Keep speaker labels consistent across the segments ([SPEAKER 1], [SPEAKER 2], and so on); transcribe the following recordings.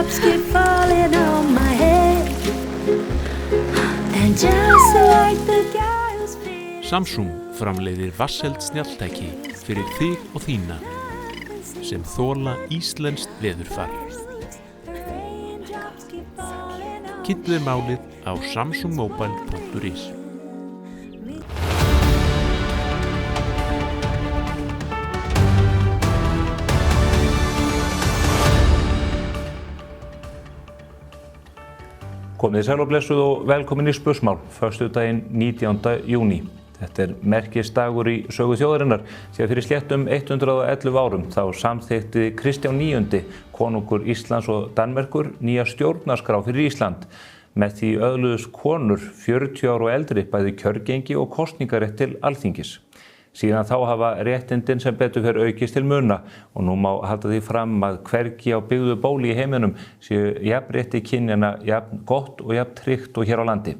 [SPEAKER 1] Raindrops keep falling on my head. And just like the guy who's feeling.
[SPEAKER 2] Samsung framleiðir vatnseld snjalltæki fyrir þig og þína sem þola íslenskt veðurfar. Kynntu þér málið á samsungmobile.is.
[SPEAKER 3] Komið sæl og blessuð og velkomin í Spursmál, föstudaginn 19. júní. Þetta merkisdagur í sögu þjóðarinnar, því að fyrir sléttum 111 árum þá samþykkti Kristján IX, konungur Íslands og Danmerkur, nýja stjórnarskrá fyrir Ísland. Með því öðluðust konur 40 ára og eldri bæði kjörgengi og kosningarétt til Alþingis. Síðan þá hafa réttindin sem betur fer aukist til muna og nú má halda því fram að hvergi á byggðu bóli í heiminum séu jafnrétti kynjanna jafn gott og jafn tryggt og hér á landi.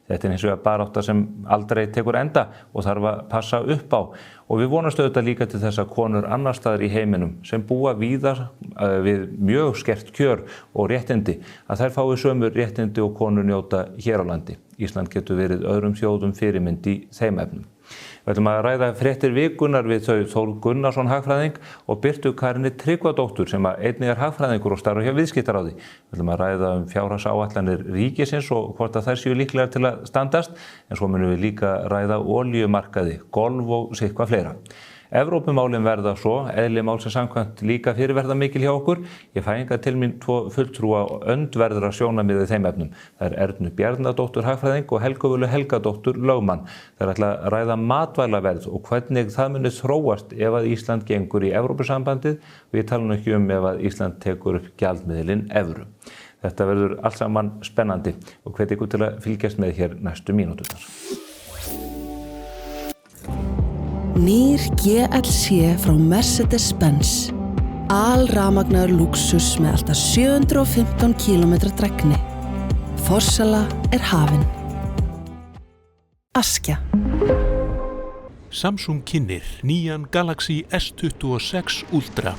[SPEAKER 3] Þetta hins vegar barátta sem aldrei tekur enda og þarf að passa upp á. Og við vonumst auðvitað líka til þess að konur annar staðar í heiminum sem búa víðar við mjög skert kjör og réttindi að þær fái sömu réttindi og konur njóta hér á landi. Ísland getur verið öðrum þjóðum fyrirmynd í þeim efnum. Við ætlum að ræða fréttir vikunnar við þau Þór Gunnarsson hagfræðing og Birtu Karini Tryggvadóttur sem einnig hagfræðingur og starfar hjá Viðskiptaráði. Við ætlum að ræða fjárhagsáætlanir ríkisins og hvort að þær séu líklegar til að standast, en svo munum við líka ræða olíumarkaði, golf og sitthvað fleira. Evrópumálin verða svo, eðli málsins samkvæmt líka fyrirverða mikil hjá okkur. Ég fæ hingað til mín tvo fulltrúa öndverðra sjónarmiða í þeim efnum. Það er Ernu Bjarnadóttur hagfræðing og Helgu Völu Helgadóttur lögmann. Þær ætla að ræða matvælaverð og hvernig það muni þróast ef að Ísland gengur í Evrópusambandið. Við talum ekki ef að Ísland tekur upp gjaldmiðilinn evru. Þetta verður allt saman spennandi og hvet ykkur til að fylgjast með hér næstu mínúturnar.
[SPEAKER 4] Nýr GLC frá Mercedes-Benz. Alrafmagnaður lúxus með alltaf 715 km drægni. Forsala er hafin. Askja.
[SPEAKER 2] Samsung kynnir nýjan Galaxy S26 Ultra.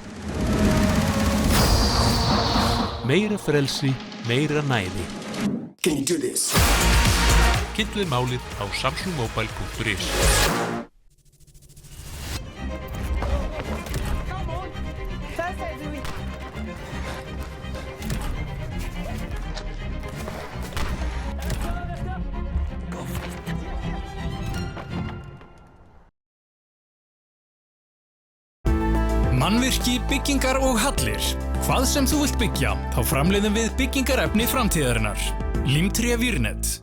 [SPEAKER 2] Meira frelsi, meira næði.
[SPEAKER 5] Can you do this?
[SPEAKER 2] Kynntu þér málið á samsungmobile.is.
[SPEAKER 6] Mannvirki, byggingar og hallir. Hvað sem þú vilt byggja, þá framleiðum við byggingarefni framtíðarinnar. Limtré Vírnet.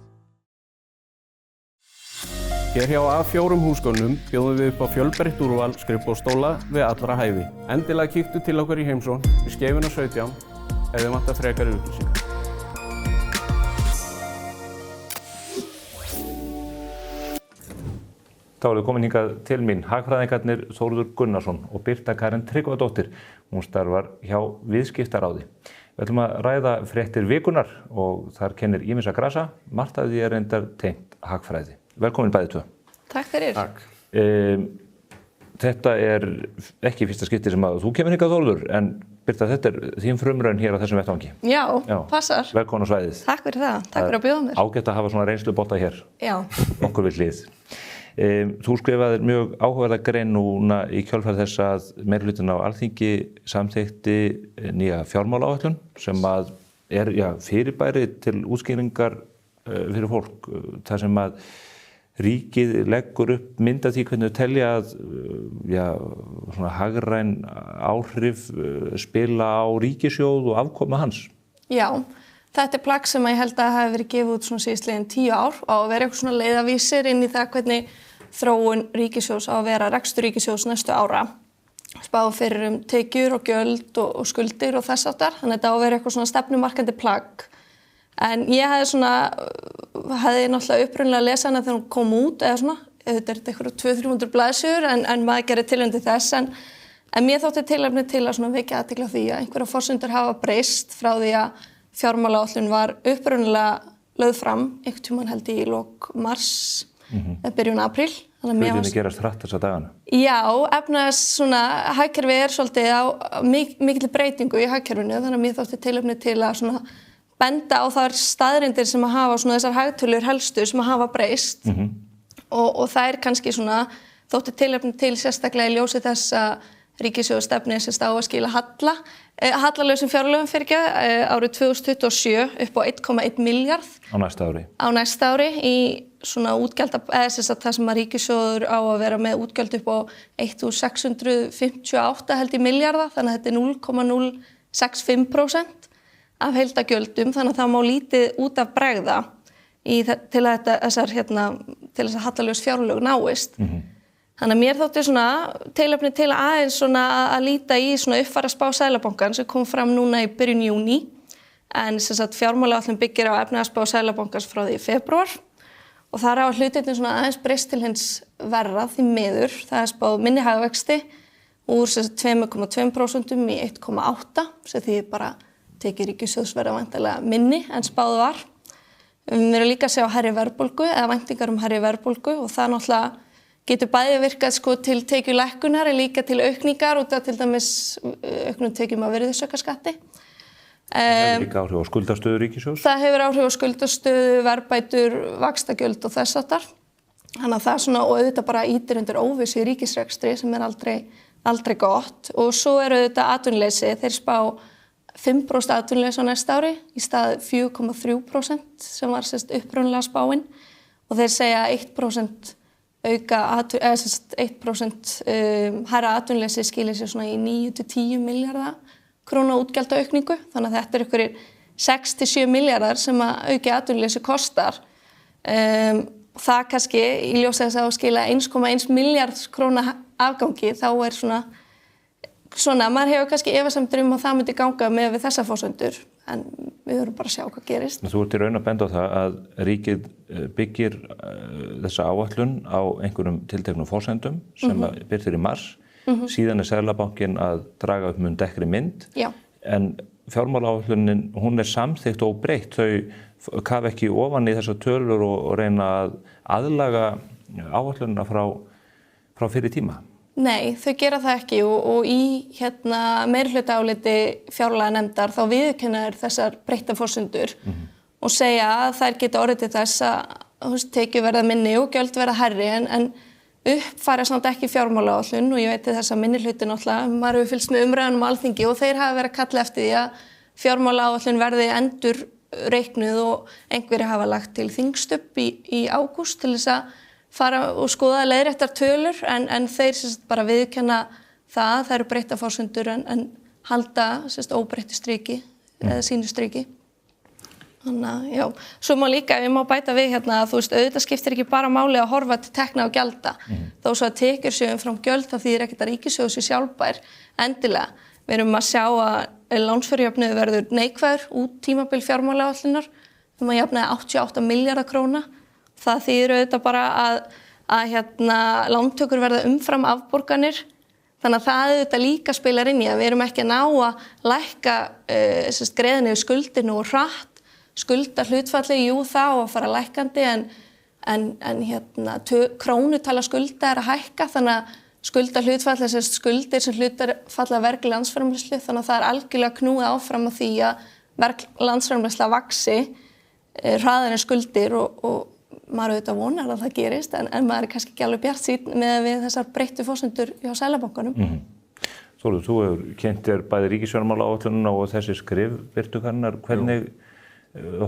[SPEAKER 7] Hér hjá A4 húsgögnum bjóðum við upp á fjölbreytt úrval skrifborðsstóla við allra hæfi. Endilega kíktu til okkur í heimsókn við Skeifuna 17 ef þið vantar frekari upplýsingar.
[SPEAKER 3] Þá erum við komin hingað til mín hagfræðingarnir Þórður Gunnarsson og Birta Karin Tryggvadóttir. Hún starfar hjá Viðskiptaráði. Við ætlum að ræða fréttir vikunnar og þar kennir ýmissa grasa. Margt af því er reyndar tengt hagfræði. Velkomin bæði tvö.
[SPEAKER 8] Takk fyrir.
[SPEAKER 3] Takk. Þetta er ekki fyrsta skipti sem að þú kemur hingað Þórður, en Birta, þetta er þín frumraun hér á þessum vettvangi.
[SPEAKER 8] Já, passar.
[SPEAKER 3] Velkomin á svæðið.
[SPEAKER 8] Takk fyrir það. Takk fyrir að bjóða mér.
[SPEAKER 3] Ágætt að hafa svona reynslubolta hér.
[SPEAKER 8] Já.
[SPEAKER 3] Okkur við hlið. Þú skrifaðir mjög áhugaverða grein núna í kjölfar þess að meirihlutin á Alþingi samþykkti nýja fjármálaáætlun sem að er fyrirbæri til útskýringar fyrir fólk. Það sem að ríkið leggur upp mynd af því hvernig þau telja að svona hagræn áhrif spila á ríkissjóð og afkoma hans.
[SPEAKER 8] Já. Þetta er plagg sem ég held að hafi verið gefið út svona síðastliðin 10 ár og að vera eitthvað svona leiðavísir inn í það hvernig þróun ríkissjóðs á að vera rekstur ríkissjóðs næstu ára. Spá fyrir tekjur og gjöld og skuldir og þess áttar. Þannig að þetta á að vera eitthvað svona stefnumarkandi plagg. En ég hefði náttúrulega upprunalega að lesa hana þegar hún kom út eða svona. Þetta er eitthvað 200-300 blaðsjur en maður gerir tilefni þess. En mér þótti tilefni til að svona vekja athygli á því að einhverjar forsendur hafa breyst frá því að fjármálaáætlun var upprunalega lögð fram einhvern tímann held í lok mars byrjun apríl.
[SPEAKER 3] Hlutinni gerast hratt þessa dagana.
[SPEAKER 8] Já, hagkerfið svolítið á mikilli breytingu í hagkerfinu, þannig að mér þótti tilefni til að svona benda á þær staðreyndir sem að hafa svona þessar hagtölur helstu sem að hafa breyst og það kannski svona þótti tilefni til sérstaklega í ljósi þess að ríkissjóður stefnir sem á að skila hallalausum fjárlögum árið 2027 upp á 1,1 milljarð
[SPEAKER 3] á næsta ári
[SPEAKER 8] í svona útgjalda, það sem að ríkissjóður á að vera með útgjöld upp á 1.658 held í milljarða, þannig að þetta er 0,065% af heildargjöldum, þannig að það má lítið út af bregða til að þessar hallalaus fjárlög náist. Þannig að mér þótti svona tilefni til aðeins svona að líta í svona uppfæra spá Seðlabankans sem kom fram núna í byrjun júní, en fjármálaáætlun byggir á efnahagsspá Seðlabankans frá því í febrúar og þar hafa hlutirnir svona aðeins breyst til hins verra því miður. Það er spáð minni hagvexti úr 2,2% í 1,8 sem því bara tekið ríkissjóðs verða væntanlega minni en spáð var. Við erum líka að sjá hærri verðbólgu eða væntingar hærri verðbólgu og það náttúrulega getur bæði virkað til tekjulækkunar en líka til aukningar út af til dæmis auknum tekjum af virðisaukaskatti.
[SPEAKER 3] Það hefur líka áhrif á skuldastöðu ríkissjóðs?
[SPEAKER 8] Það hefur áhrif á skuldastöðu, verðbætur, vaxtagjöld og þess háttar. Þannig að það svona og auðvitað bara ýtir undir óvissu í ríkisrekstri sem er aldrei gott og svo auðvitað atvinnuleysi, þeir spá 5% atvinnuleysi á næsta ári í stað 4,3% sem var upprunalega spáin og þeir segja 1% hærra atvinnuleysi skilir sér svona í 9-10 milljarða króna útgjaldaaukningu, þannig að þetta einhverjir 6-7 milljarðar sem að auki atvinnuleysi kostar. Það kannski í ljósi þess að skila 1,1 milljarð króna afgangi, þá er svona, maður hefur kannski efasemdir að það myndi ganga með við þessa forsendur, en við verðum bara að sjá hvað gerist.
[SPEAKER 3] Þú ert í raun að benda á það að ríkið byggir þessa áætlun á einhverjum tilteknum forsendum sem birtir í mars, síðan er Seðlabankinn að draga upp mun dekkri mynd, en fjármálaáætlunin, hún er samþykkt og breytt, þau kafa ekki ofan í þessar tölur og reyna að aðlaga áætlunina frá fyrir tíma.
[SPEAKER 8] Nei, þau gera það ekki og í meirihlutaáliti fjárlaganefndar þá viðurkenna þessar breytta forsendur og segja að þær geta orðið til þess að tekjur verða minni og gjöld verða hærri en uppfæra samt ekki fjármálaáætlun og ég veit þess að minnihluti náttúrulega, maður hefur fylgst með umræðunum á Alþingi og þeir hafa verið að kalla eftir því að fjármálaáætlun verði endur reiknuð og einhverjir hafa lagt til þingstubb í ágúst til þess að fara og skoða leiðréttar tölur en þeir bara viðurkenna það eru breytta forsendur en halda óbreyttu striki eða sínu striki. Þannig að já, svo má líka, við má bæta við að auðvitað skiptir ekki bara máli að horfa til tekna og gjalda. Þó svo að tekjur séu umfram gjöld þá þýðir ekkert að ríkissjóður sé sjálfbær endilega. Við erum að sjá að lánsfjárjöfnuður verður neikvæður út tímabil fjármálaáætlunar að jafnaði 88 milljarða króna. Það þýðir auðvitað bara að lántökur verða umfram afborganir. Þannig að það auðvitað líka spilar inn í að við erum ekki að ná að lækka greiðan yfir skuldinu og hratt. Skulda hlutfalli, jú það og að fara lækkandi en krónutala skulda er að hækka þannig að skulda hlutfalli skuldir sem hlutfalla vergri landsframleiðslu þannig að það er algjörlega knúið áfram að því að vergri landsframleiðsla vaxi hraðar en skuldir og maður auðvitað vonar að það gerist en maður er kannski ekki alveg bjartsýnn með við þessar breyttu forsendur hjá Seðlabankanum.
[SPEAKER 3] Þórður, þú hefur kynnt þér bæði ríkisfjármálaáætlunina og þessi skrif birtukannar, hvernig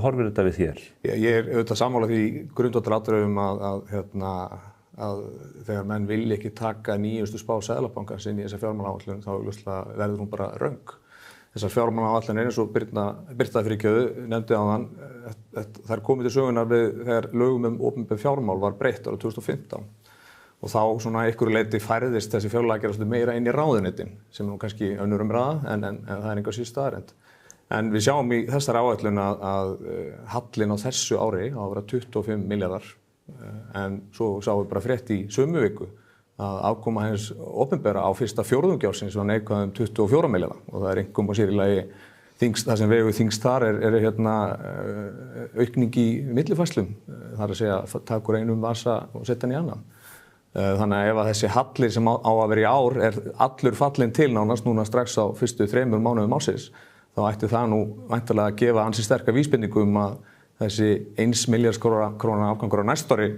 [SPEAKER 3] horfir þetta við þér?
[SPEAKER 9] Ég er auðvitað sammála því grundvallaratriðum að þegar menn vilja ekki taka nýjustu spá Seðlabankans inn í þessa fjármálaáætlun þá verður hún bara röng. Þessar fjármálaáætlanir eins og Birta Fríkjöðu nefndi áðan, þær komið til sögunar þegar lögum opinber fjármál var breytt árið 2015 og þá svona einhverju leyti færðist þessi fjárlagagerð meira inn í ráðuneytin sem nú kannski önnur umræða en það er enga síst staðreynd. En við sjáum í þessari áætlun að hallinn á þessu ári á að vera 25 milljarðar en svo sáum við bara frétt í sömu viku að afkoma hins opinbera á fyrsta fjórðungi ársins var neikvæð 24 milljarða og það er einkum og sér í lagi það sem vegur þyngst þar er hérna aukning í millifærslum. Það er að segja taka úr einum vasa og setja hann í annan. Þannig að ef að þessi hallir sem á að vera í ár allur fallinn til nánast núna strax á fyrstu 3 mánuðum ársins, þá ætti það nú væntanlega að gefa ansi sterka vísbendingu að þessi 1 milljarðs króna afgangur á næsta ári,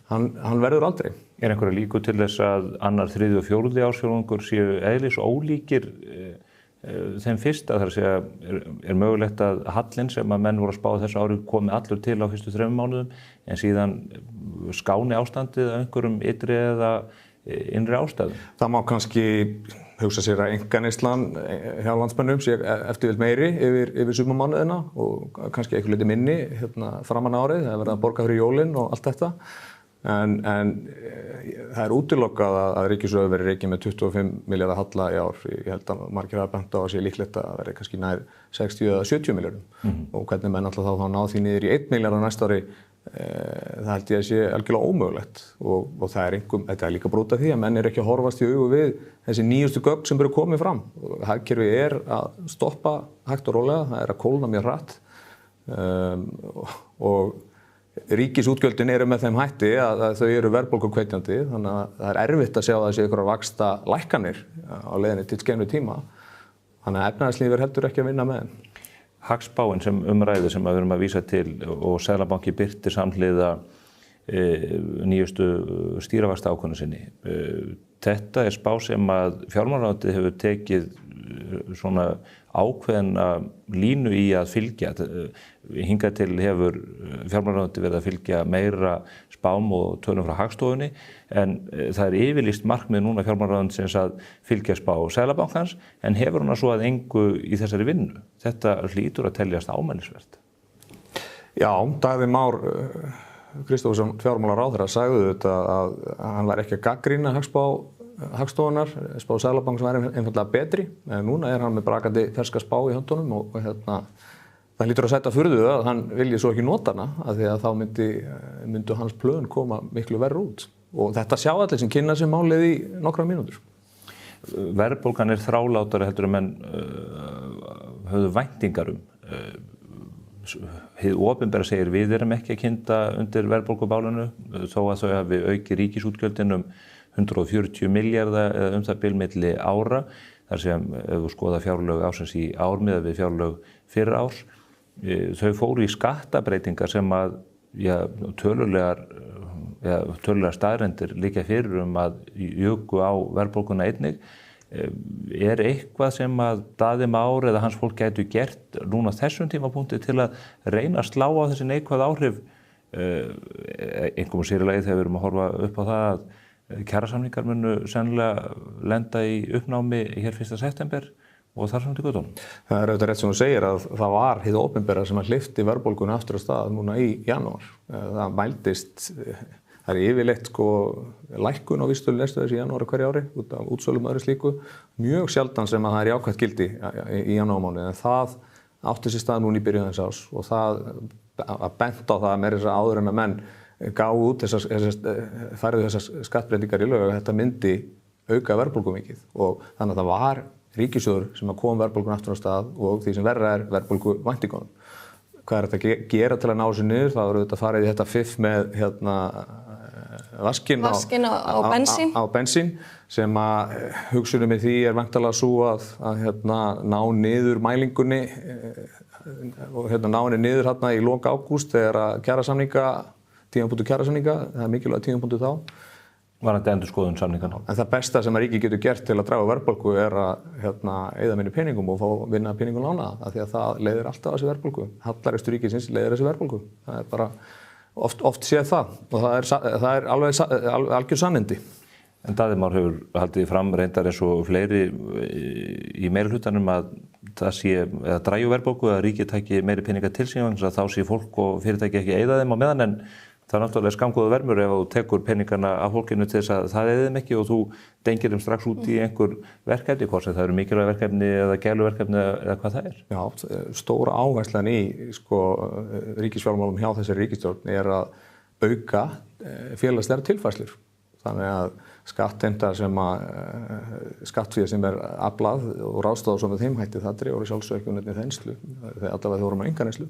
[SPEAKER 9] hann verður aldrei.
[SPEAKER 3] Einhverja líkur til þess að annar, 3. og 4. ársfjórðungur séu eðlis ólíkir þeim fyrst, að það að segja mögulegt að hallinn sem að menn voru að spá þessu ári komi allur til á fyrstu 3 mánuðum en síðan skáni ástandið af einhverjum ytri eða innri ástæðum?
[SPEAKER 9] Það má kannski hugsa sér að einkaneyslan hjá landsmönnum sé eftirvild meiri yfir sumarmánuðina og kannski eitthvað liti minni framan árið, það verið að borga fyrir jólin og allt þetta. En það útilokað að ríkissjóður verið rekið með 25 milljarða halla í ár. Ég held að margir hafa bent á að sé líklegt að verið kannski nær 60 eða 70 milljörðum. Og hvernig menn alltaf þá ná því niður í 1 milljarð á næsta ári, það held ég að sé algjörlega ómögulegt. Og það þetta er líka brot af því að menn ekki að horfast í augu við þessi nýjustu gögn sem eru komið fram. Hagkerfið að stoppa hægt og rólega, það að kólna mjög hratt. Og ríkisútgjöldin eru með þeim hætti að þau eru verðbólguhvetjandi, þannig að það erfitt að sjá að það sé einhverjar vaxta lækkanir á leiðinni til skemmri tíma. Þannig að efnahagslífið heldur ekki að vinna með þeim.
[SPEAKER 3] Hagspáin sem umræðu sem við erum að vísa til og Seðlabanki birti samhliða nýjustu stýrivaxtaákvörðun sinni. Þetta spá sem að fjármálaráðuneytið hefur tekið svona ákveðna línu í að fylgja. Hingað til hefur fjármálaráðuneytið verið að fylgja meira spám og tölum frá Hagstofunni en það yfirlýst markmið núna fjármálaráðuneytisins að fylgja spá Seðlabankans en hefur hana svo að engu í þessari vinnu. Þetta hlýtur að teljast ámælisvert.
[SPEAKER 9] Já, Daði Már Kristófersson fjármálaráðherra sagði þetta að hann var ekki að gagnrýna Hagstofunar, spá Seðlabankans var einfaldlega betri, en núna hann með brakandi ferska spá í höndunum og það hlýtur að sæta furðu að hann vilji svo ekki nota hana af því að þá myndu hans plön koma miklu verr út og þetta sjá allir sem kynna sér málið í nokkrar mínútur.
[SPEAKER 3] Verðbólgan þrálátari heldur en menn höfðu væntingar Hið opinbera segir við erum ekki að kynda undir verðbólgubálinu þó að þau hafi aukið ríkisútgjöldin 140 milljarða eða það bil milli ára. Þar sem ef þú skoða fjárlög ársins í ár miðað við fjárlög fyrra árs, þau fóru í skattabreitingar sem að tölulegar staðrendir liggja fyrir að juku á verðbólguna einnig. Eitthvað sem að Daði Már eða hans fólk gætu gert núna þessum tímapunkti til að reyna að slá á þessi neikvæð áhrif einhverjum sér í lagi þegar við erum að horfa upp á það að kjarasamningar munu sennilega lenda í uppnámi hér 1. september og þar samt í götunum.
[SPEAKER 9] Það er auðvitað rétt sem þú segir að það var hið opinbera sem að hleypti verðbólgunni aftur af stað núna í janúar. Það mældist Það yfirleitt lækkun á vísitölu neysluverðs í janúar hverju ári út af útsölum og öðru slíku. Mjög sjaldan sem að það jákvætt gildi í janúarmánuði en það átti sér stað núna í byrjun þess árs og það að bent á það meira þess að áður en að menn gáðu út færðu þessar skattbreytingar í lög að þetta myndi auka verðbólgu mikið og þannig að það var ríkissjóður sem að kom verðbólgun aftur á stað og því sem verra verðbólgu væntingunum. Hvað þetta að gera til að ná þessu niður? Það voru auðvitað að fara í þetta fiff með vaskinn á bensín sem að hugsunin með því væntanlega svo að ná niður mælingunni og ná henni niður í lok ágúst þegar tímapunktur kjarasamninga, það mikilvægt tímapunktur þá.
[SPEAKER 3] Varðandi endurskoðun samninganna.
[SPEAKER 9] En það besta sem að ríki getur gert til að draga verðbólgu eyða minni peningum og fá vinna peningum lánaða af því að það leiðir alltaf þessi verðbólgu. Hallarekstur ríkisins leiðir þessi verðbólgu. Það er bara oft séð það og það er algjör sannindi.
[SPEAKER 3] En Daði Már hefur haldið fram reyndar eins og fleiri í meirihlutanum að það sé að dræju verðbólgu að ríkið taki meiri peninga til sín vegna þá sé fólk og fyrirtæki ekki eyða þeim á meðan en það er náttúrulega skamgóður vermur ef þú tekur peningana af fólkinu til þess að það eyði þeim ekki og þú dengir þeim strax út í einhver verkefni, hvort sem það eru mikilvæg verkefni eða gæluverkefni eða hvað það er.
[SPEAKER 9] Já, stóra áherslan í ríkisfjármálum hjá þessari ríkisstjórn er að auka félagslegar tilfærslur. Þannig að skattheimta sem skattfé sem aflað og ráðstafað svo með þeim hætti, það dregur sjálfsög ekki nefnir þenslu, allavega þegar vorum að enga neyslu.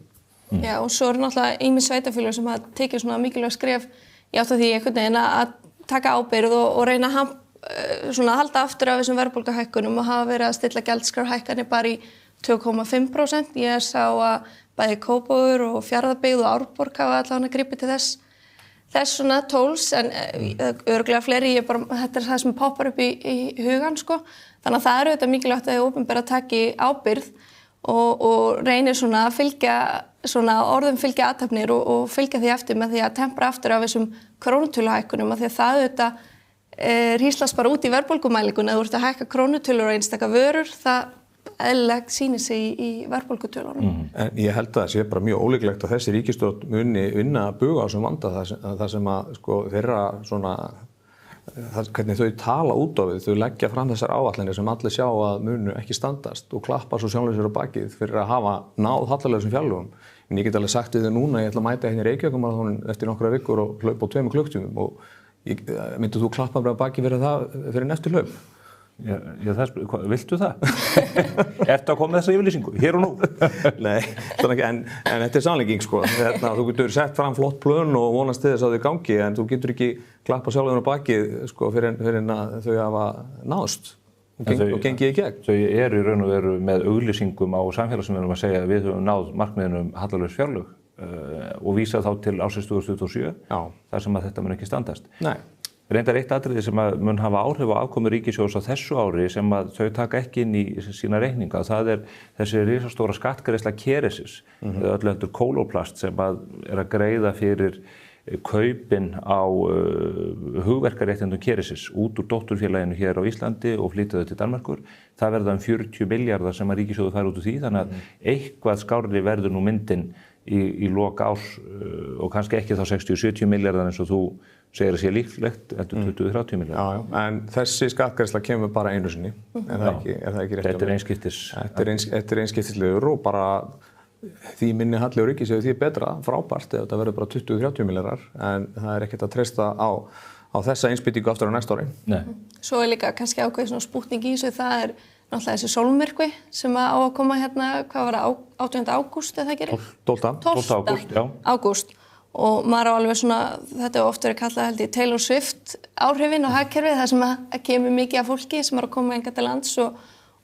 [SPEAKER 8] Já, og svo náttúrulega ýmis sveitarfélög sem hafa tekið svona mikilvæg skref í átt að því einhvern veginn að taka ábyrgð og reyna að halda aftur af þessum verðbólguhækkunum og hafa verið að stilla gjaldskrárhækkanir bara í 2,5%. Ég sá að bæði Kópavogur og Fjarðabyggð og Árborg hafa allavega gripið til þess svona tóls, en örugglega fleiri, þetta það sem poppar upp í hugan, sko. Þannig að það eru þetta mikilvægt að opinbera taki ábyrgð og reynir svona að fylgja, svona orðum fylgja athafnir og fylgja því eftir með því að tempra aftur af þessum krónutöluhækkunum, af því að það auðvitað ríslast bara út í verðbólgumælingunni. Ef þú ert að hækka krónutölur og einstaka vörur, það eðlilegt sýnir sig í verðbólgutölunum.
[SPEAKER 9] En ég held að það sé bara mjög ólíklegt að þessi ríkisstjórn muni vinna að buga á þessum vanda, það sem að sko þeirra svona, hvernig þau tala út á við, þau leggja fram þessar áætlanir sem allir sjá að munu ekki standast og klappa svo sjálfur sér á bakið fyrir að hafa náð hallarlega þessum fjárlögum. En ég get alveg sagt við þau núna, ég ætla að mæta hérna í Reykjavíkurmaraþoninn eftir nokkra vikur og hlaupa á 2 klukktímum og myndir þú klappa bara á bakið fyrir það fyrir næstu hlaup?
[SPEAKER 3] Já, viltu það? Ertu að koma með þessa yfirlýsingu? Hér og nú?
[SPEAKER 9] Nei, en þetta er sannlegging, sko. Þú getur sett fram flott plön og vonast til þess að þau gangi, en þú getur ekki klappa sjálfur á bakið, sko, fyrir að þau hafa náðst og gengið í gegn.
[SPEAKER 3] Þau eru í raun og veru með auglýsingum á samfélagsmiðlum að segja að við höfum náð markmiðinu hallarlaus fjárlög og vísa þá til ársins 2027, þar sem að þetta mun ekki standast.
[SPEAKER 9] Nei.
[SPEAKER 3] Reyndar eitt atriði sem að mun hafa áhrif á afkomu ríkissjóðs á þessu ári sem að þau taka ekki inn í sína reikninga. Það er þessi risastóra skattgreiðsla Keresis, öllu heldur Kóloplast, sem að er að greiða fyrir kaupin á hugverkaréttindum Keresis út úr dótturfélaginu hér á Íslandi og flytja þau til Danmerkur. Það verða 40 milljarðar sem að ríkissjóður fær út úr því, þannig að eitthvað skárri verður nú myndin í lok árs og kannski ekki þá 60-70 milljarðar eins og þú segir að sé líklegt, heldur 20-30 milljarðar.
[SPEAKER 9] Já, en þessi skattgreiðsla kemur bara einu sinni, er það ekki rétt?
[SPEAKER 3] Þetta er einskiptis.
[SPEAKER 9] Þetta er einskiptislegur og bara því minni halli á ríkissjóði því betra, frábært, ef þetta verður bara 20-30 milljarðar, en það er ekkert að treysta á þessa innspýtingu aftur á næsta ári.
[SPEAKER 3] Nei.
[SPEAKER 8] Svo er líka kannski ákveðið svona spútning í þessu, það er náttúrulega þessi sólmyrkvi sem á að koma hérna, hvað var það, 18. ágúst eða það gerir?
[SPEAKER 9] 12.
[SPEAKER 8] ágúst. Og maður á alveg svona, þetta er oft verið kallað held í Taylor Swift áhrifin og hagkerfið, það sem að kemur mikið af fólki sem er að koma hingað til lands og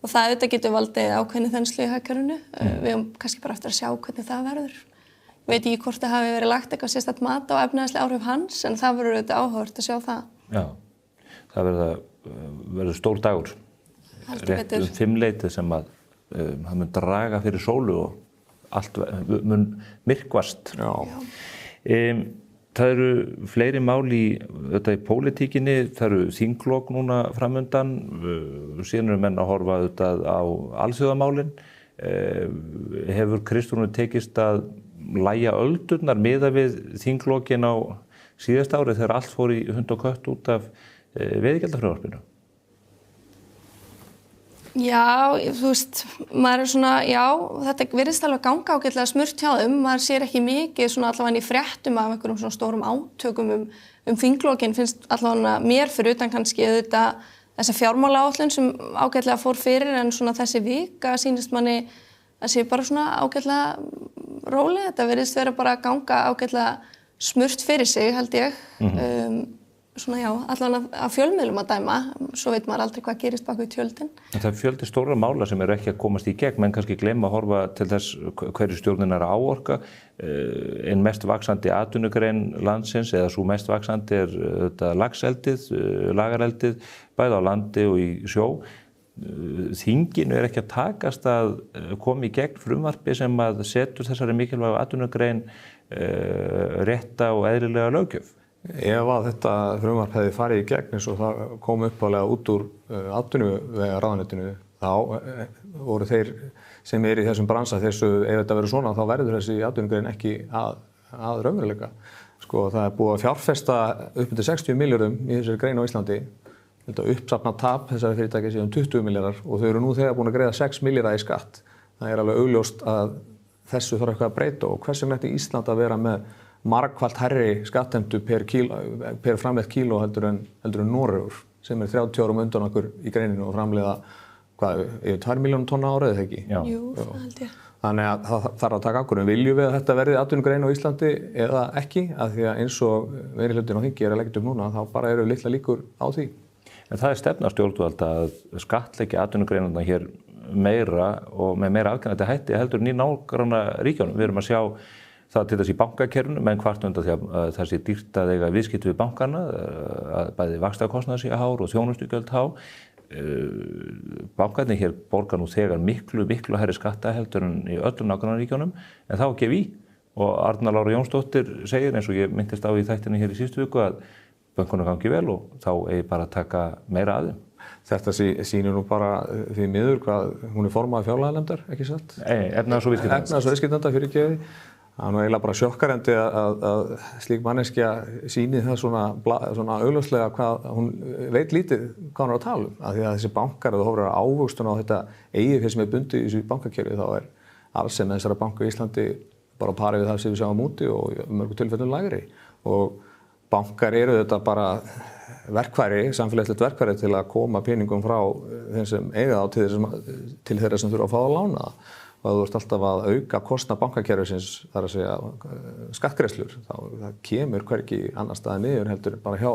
[SPEAKER 8] það auðvitað getur valdið ákveðni þenslu í hagkerfinu. Við höfum kannski bara eftir að sjá hvernig það verður. Ég veit ekki hvort það hafi verið lagt eitthvað sérstakt mat á efnahagsleg áhrif hans, en það verður auðvitað áhugavert að sjá það.
[SPEAKER 3] Já, það verður stór dagur. Rétt 5-leytið sem að það mun draga fyrir sólu og allt mun myrkvast.
[SPEAKER 9] Já.
[SPEAKER 3] Það eru fleiri mál í pólitíkinni, það eru þinglok núna framundan, síðan eru menn að horfa á alþjóðamálin. Hefur Kristrúnu tekist að lægja öldurnar miðað við þinglokin á síðasta ári þegar allt fór í hund og kött út af veiðigjaldafrumvarpinu?
[SPEAKER 8] Já, þú veist, maður er svona, já, þetta virðist alveg ganga ágætlega smurt hjá þeim, maður sér ekki mikið svona allavega í fréttum af einhverjum svona stórum átökum þinglokin, finnst allavega mér fyrir utan kannski auðvitað þessa fjármálaáætlun sem ágætlega fór fyrir, en svona þessi vika sýnist manni að sé bara svona ágætlega róleg, þetta virðist vera bara að ganga ágætlega smurt fyrir sig, held ég. Svona já, allan að fjölmiðlum að dæma, svo veit maður aldrei hvað gerist bak við tjöldin.
[SPEAKER 3] Það er fjöldi stóra mála sem eru ekki að komast í gegn, menn kannski gleyma að horfa til þess hverju stjórnin er að áorka. Ein mest vaxandi atvinnugrein landsins, eða svo mest vaxandi er laxeldið, lagareldið, bæði á landi og í sjó. Þinginu er ekki að takast að koma í gegn frumvarpi sem að setur þessari mikilvægu atvinnugrein rétta og eðlilega löggjöf.
[SPEAKER 9] Ef að þetta frumvarp hefði farið í gegn eins og það kom upphaflega út úr atvinnuvegaráðuneytinu, þá voru þeir sem í þessum bransa ef þetta verður svona, þá verður þessi atvinnugrein ekki að raunveruleika. Sko, það er búið að fjárfesta upp til 60 milljörðum í þessari grein á Íslandi. Þetta uppsafna tap þessari fyrirtæki séu 20 milljarðar og þau eru nú þegar búin að greiða 6 milljarða í skatt. Það er alveg augljóst að þessu þarf eitthvað að breyta og hvers vegna ætti Ísland að vera með margfalt hærri skattheimtu per framleitt kíló heldur en Noregur. sem 30 árum undan okkur í greininu og framleiða yfir 2 milljónum tonna árið eða ekki?
[SPEAKER 3] Já.
[SPEAKER 8] Jú, það held ég.
[SPEAKER 9] Þannig að það þarf að taka ákvörðun. Viljum við að þetta verði atvinnugrein á Íslandi eða ekki? Af því að eins og meirihlutinn á þingi að leggja upp núna, þá bara eru litla líkur á því.
[SPEAKER 3] En það stefna stjórnvalda að skattleggja atvinnugreinarnar hér meira og með meira afgjörnandi hætti heldur en í nágranna ríkjunum. Við erum að sjá það til þess í bankakerfinu, menn hvart undan því að það sé dýrt að eiga viðskipti við bankana, að bæði vaxtakostnaður sé hár og þjónustugjöld há. Bankarnir hér borgar nú þegar miklu hærri skatta heldur en í öllum nágrannaríkjunum, en þá ekki við. Og Arna Lára Jónsdóttir segir, eins og ég minntist á í þættinu hér í síðustu viku, að bönkunum gangi vel og þá eigi bara að taka meira af þeim.
[SPEAKER 9] Þetta sýnir nú bara því miður hvað hún formað fjárlaganefndar, ekki satt?
[SPEAKER 3] Efnahags- og viðskiptanefndar.
[SPEAKER 9] Efnahags- og viðskiptanefndar, fyrirgefið. Það er nú eiginlega bara sjokkarandi að slík manneskja sýni það svona augljóslega hvað hún veit lítið hvað hún er að tala um. Af því að þessi bankar, ef þú horfir á ávöxtun á þetta eigið sem er bundið í þessu bankakerfi, þá arðsemi þessara banka í Íslandi bara á pari við það sem við sjáum úti og í mörgum tilfellum lægri. Og bankar eru þetta bara verkfæri, samfélagslegt verkfæri til að koma peningum frá þeim sem eiga þá til þeirra sem þurfa að fá að lána það. Og að þú ert alltaf að auka kostnað bankakerfisins, þar að segja skattgreiðslur, þá það kemur hvergi annar staði niður heldur bara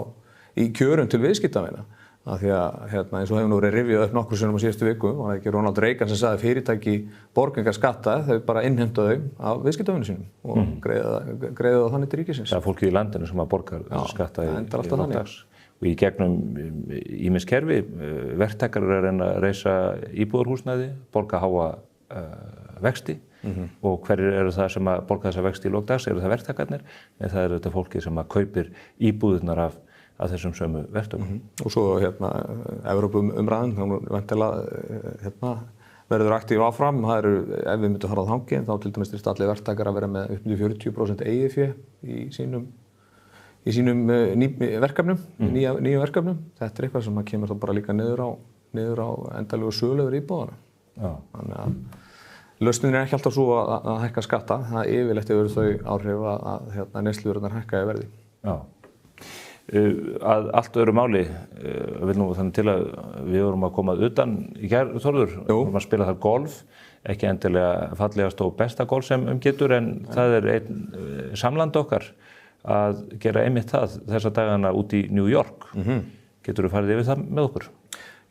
[SPEAKER 9] í kjörum til viðskiptavina. Af því að eins og hefur nú verið rifjað upp nokkrum sinnum á síðustu viku, og það er ekki Ronald Reagan sem sagði fyrirtæki borga skatta, þau bara innheimta þau af viðskiptavinu sínum og greiða það þannig til ríkisins.
[SPEAKER 3] Það er fólkið í landinu sem að borga skatta í dags. Og í gegnum ýmis kerfi, verktakar eru að reyna að reisa íbúðarhúsnæði, borga háa vexti og hverjir eru það sem að borga þessa vexti í lok dags? Eru það verktakarnir? En það eru þetta fólkið sem að kaupir íbúðirnar af þessum sömu verktökum.
[SPEAKER 9] Og svo Evrópumumræðan, þá væntanlega verður aktív áfram. Það eru, ef við myndum fara á þangin, þá til dæmis þyrftu allir verktakar að vera með upp til 40% eigið fé í sínum verkefnum, nýjum verkefnum. Þetta er eitthvað sem kemur þá bara líka niður á endalegu sölu yfir íbúðana. Þannig að lausnin er ekki alltaf svo að hækka skatta, það yfirleitt hefur þau áhrif að neysluvörurnar hækka í verði.
[SPEAKER 3] Já. Að allt öðru máli, vil nú þannig til að við vorum að koma utan í gær, Þórður, vorum að spila þar golf, ekki endilega fallegast og besta golf sem getur, en það er einn samland okkar að gera einmitt það þessa dagana út í New York. Getur þú farið yfir það með okkur?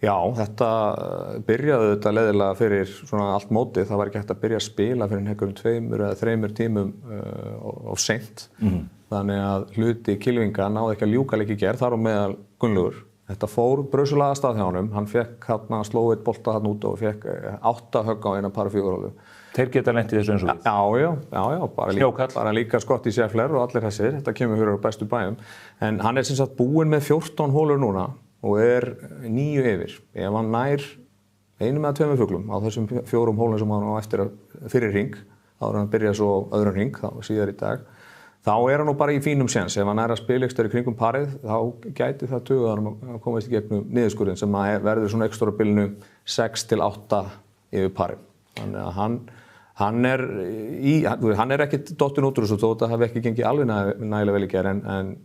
[SPEAKER 9] Já, þetta byrjaði þetta leiðilega fyrir svona allt mótið. Það var ekki hægt að byrja að spila fyrir einhverjum 2 eða 3 tímum of seint. Þannig að hluti kylfinga náði ekki að ljúka leik í gær, þar á meðal Gunnlaugur. Þetta fór brösulega stað hjá honum. Hann fekk slóið bolta þarna út og fekk 8 högg á eina par 4 hólu.
[SPEAKER 3] Þeir geta lent í þessu eins og við?
[SPEAKER 9] Já, bara líka Scotty Scheffler og allir þessir. Þetta kemur fyrir á bestu bæjum. En hann er sem sagt búinn með 14 hólur núna og 9 yfir. Ef hann nær 1 eða 2 fuglum á þessum 4 hólum sem hann á eftir fyrir hring, áður en hann byrja svo öðrum hring, þá síðar í dag, þá er hann nú bara í fínum séns. Ef hann nær að spila ekstra í kringum parið, þá gæti það duga hann að komast í gegnum niðurskurðinn sem verður svona ekstra bilinu 6 til 8 yfir parið. Þannig að hann er ekkert dottinn út úr þessu þótt að það hafi ekki gengið alveg nægilega vel í gær, en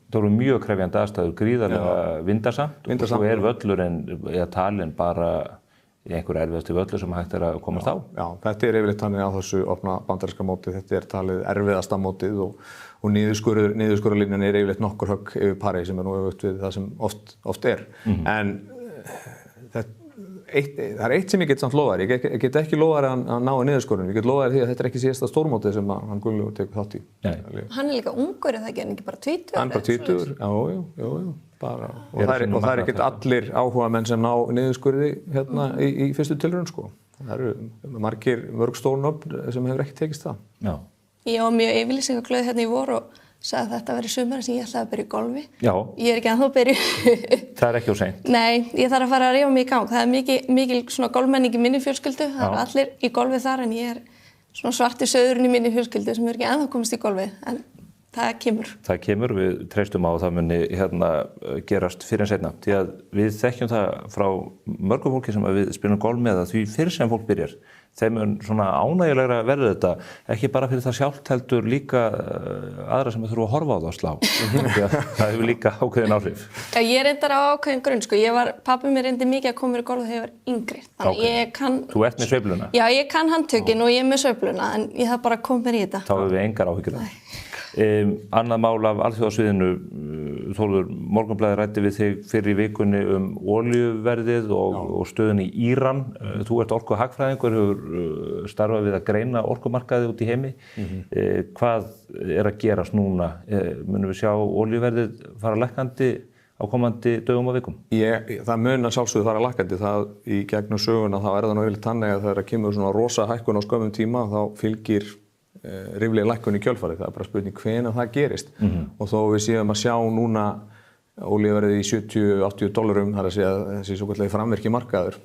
[SPEAKER 3] það voru mjög krefjandi aðstæður, gríðarlega vindasamt og svo er völlurinn talinn bara í einhverju erfiðasti völlur sem hægt er að komast á.
[SPEAKER 9] Já, þetta er yfirleitt þannig á þessu opna bandaríska móti. Þetta er talið erfiðasta mótið og niðurskurðarlínan er yfirleitt nokkur högg yfir parið sem er nú öfugt við það sem oft er. En það er eitt sem ég get samt lofaðir. Ég get ekki lofaðir að ná í niðurskurðinum. Ég get lofaðir því að þetta er ekki síðasta stórmótið sem hann Gunnlaugur tekur þátt í.
[SPEAKER 8] Hann er líka ungur, er það ekki? Hann er ekki bara 20?
[SPEAKER 9] Hann er bara 20, já. Og það er ekkert allir áhugamenn sem ná niðurskurði hérna í fyrstu tilraun, sko. Það eru mörg stórnöfn sem hefur ekki tekist það.
[SPEAKER 3] Já.
[SPEAKER 8] Ég var mjög yfirlýsingaglöð hérna í vor og sagði að þetta væri sumar sem ég ætlaði að byrja í golfi.
[SPEAKER 3] Já.
[SPEAKER 8] Ég er ekki ennþá að byrja.
[SPEAKER 3] Það er ekki of seint.
[SPEAKER 8] Nei, ég þarf að fara að rífa mig í gang. Það er mikil svona golfmenning í minni fjölskyldu. Það eru allir í golfi þar, en ég er svona svarti sauðurinn í minni fjölskyldu sem er ekki ennþá komist í golfi. En það kemur.
[SPEAKER 3] Það kemur, við treystum á að það muni gerast fyrir en seinna. Því að við þekkjum það frá mörgum fólki sem við spilum golf með að því fyrir sem fólk byrjar, þeim mun svona ánægjulegra verður þetta, ekki bara fyrir það sjálft heldur líka aðra sem þurfa að horfa á það að slá. Það hefur líka ákveðin áhrif.
[SPEAKER 8] Já, ég reyndar á ákveðin grunn, sko. Pabbi mér reyndi mikið að koma mér í golf þegar ég var yngri. Þannig ég kann...
[SPEAKER 3] Þú ert með sveifluna?
[SPEAKER 8] Já, ég kann handtökin og ég er með sveifluna, en ég þarf bara að koma mér í þetta.
[SPEAKER 3] Þá hefur við engar áhyggjur. Annað mál af alþjóðasviðinu, Þórður, Morgunblaðið ræddi við þig fyrir í vikunni olíuverðið og stöðunni í Íran. Þú ert orkuhagfræðingur, hefur starfað við að greina orkumarkaði út í heimi. Hvað að gerast núna? Munum við sjá olíuverðið fara lækkandi á komandi dögum og vikum?
[SPEAKER 9] Það mun að sjálfsögðu fara lækkandi. Það í gegnum söguna þá það nú yfirleitt þannig að þegar kemur svona rosa hækkun á skömmum tíma þá fylgir ríflega lækkun í kjölfarið. Það bara spurning hvenær það gerist. Og þó við séum að sjá núna olíuverðið í $70–80, það að segja þessi svokallegi framvirki markaður,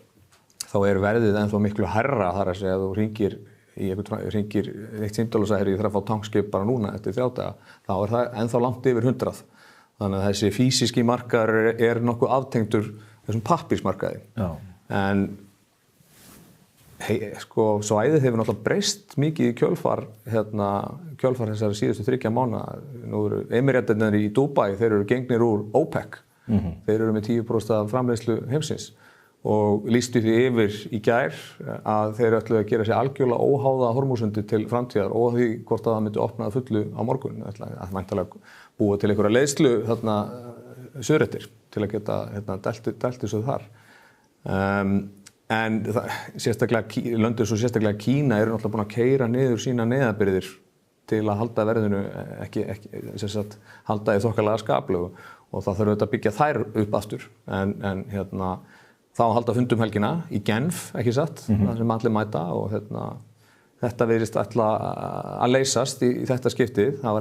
[SPEAKER 9] þá verðið ennþá miklu hærra, það að segja að þú hringir eitt símdólasæri ég þarf að fá tankskip bara núna eftir 3 daga, þá það ennþá langt yfir 100. Þannig að þessi físíski markaður nokkuð aftengdur þessum pappírsmarkaði. En svæðið hefur náttúrulega breyst mikið í kjölfar þessari síðustu 3 mánaða. Nú eru Emirétarnir í Dubai, þeir eru gengnir úr OPEC. Þeir eru með 10% af framleiðslu heimsins og lýstu því yfir í gær að þeir ætluðu að gera sér algjörlega óháða Hormúsundi til framtíðar og því hvort að það myndi opna að fullu á morgun. Það ætla væntanlega búa til einhverja leiðslu suðrættir til að geta dælt þessu þar. En löndin svo sérstaklega Kína eru náttúrulega búin að keyra niður sína neyðarbirgðir til að halda verðinu ekki halda í þokkalega skaplegu og það þarf auðvitað að byggja þær upp aftur. En þá halda fundum helgina í Genf, ekki satt, það sem allir mæta og þetta virðist ætla að leysast í þetta skiptið. Það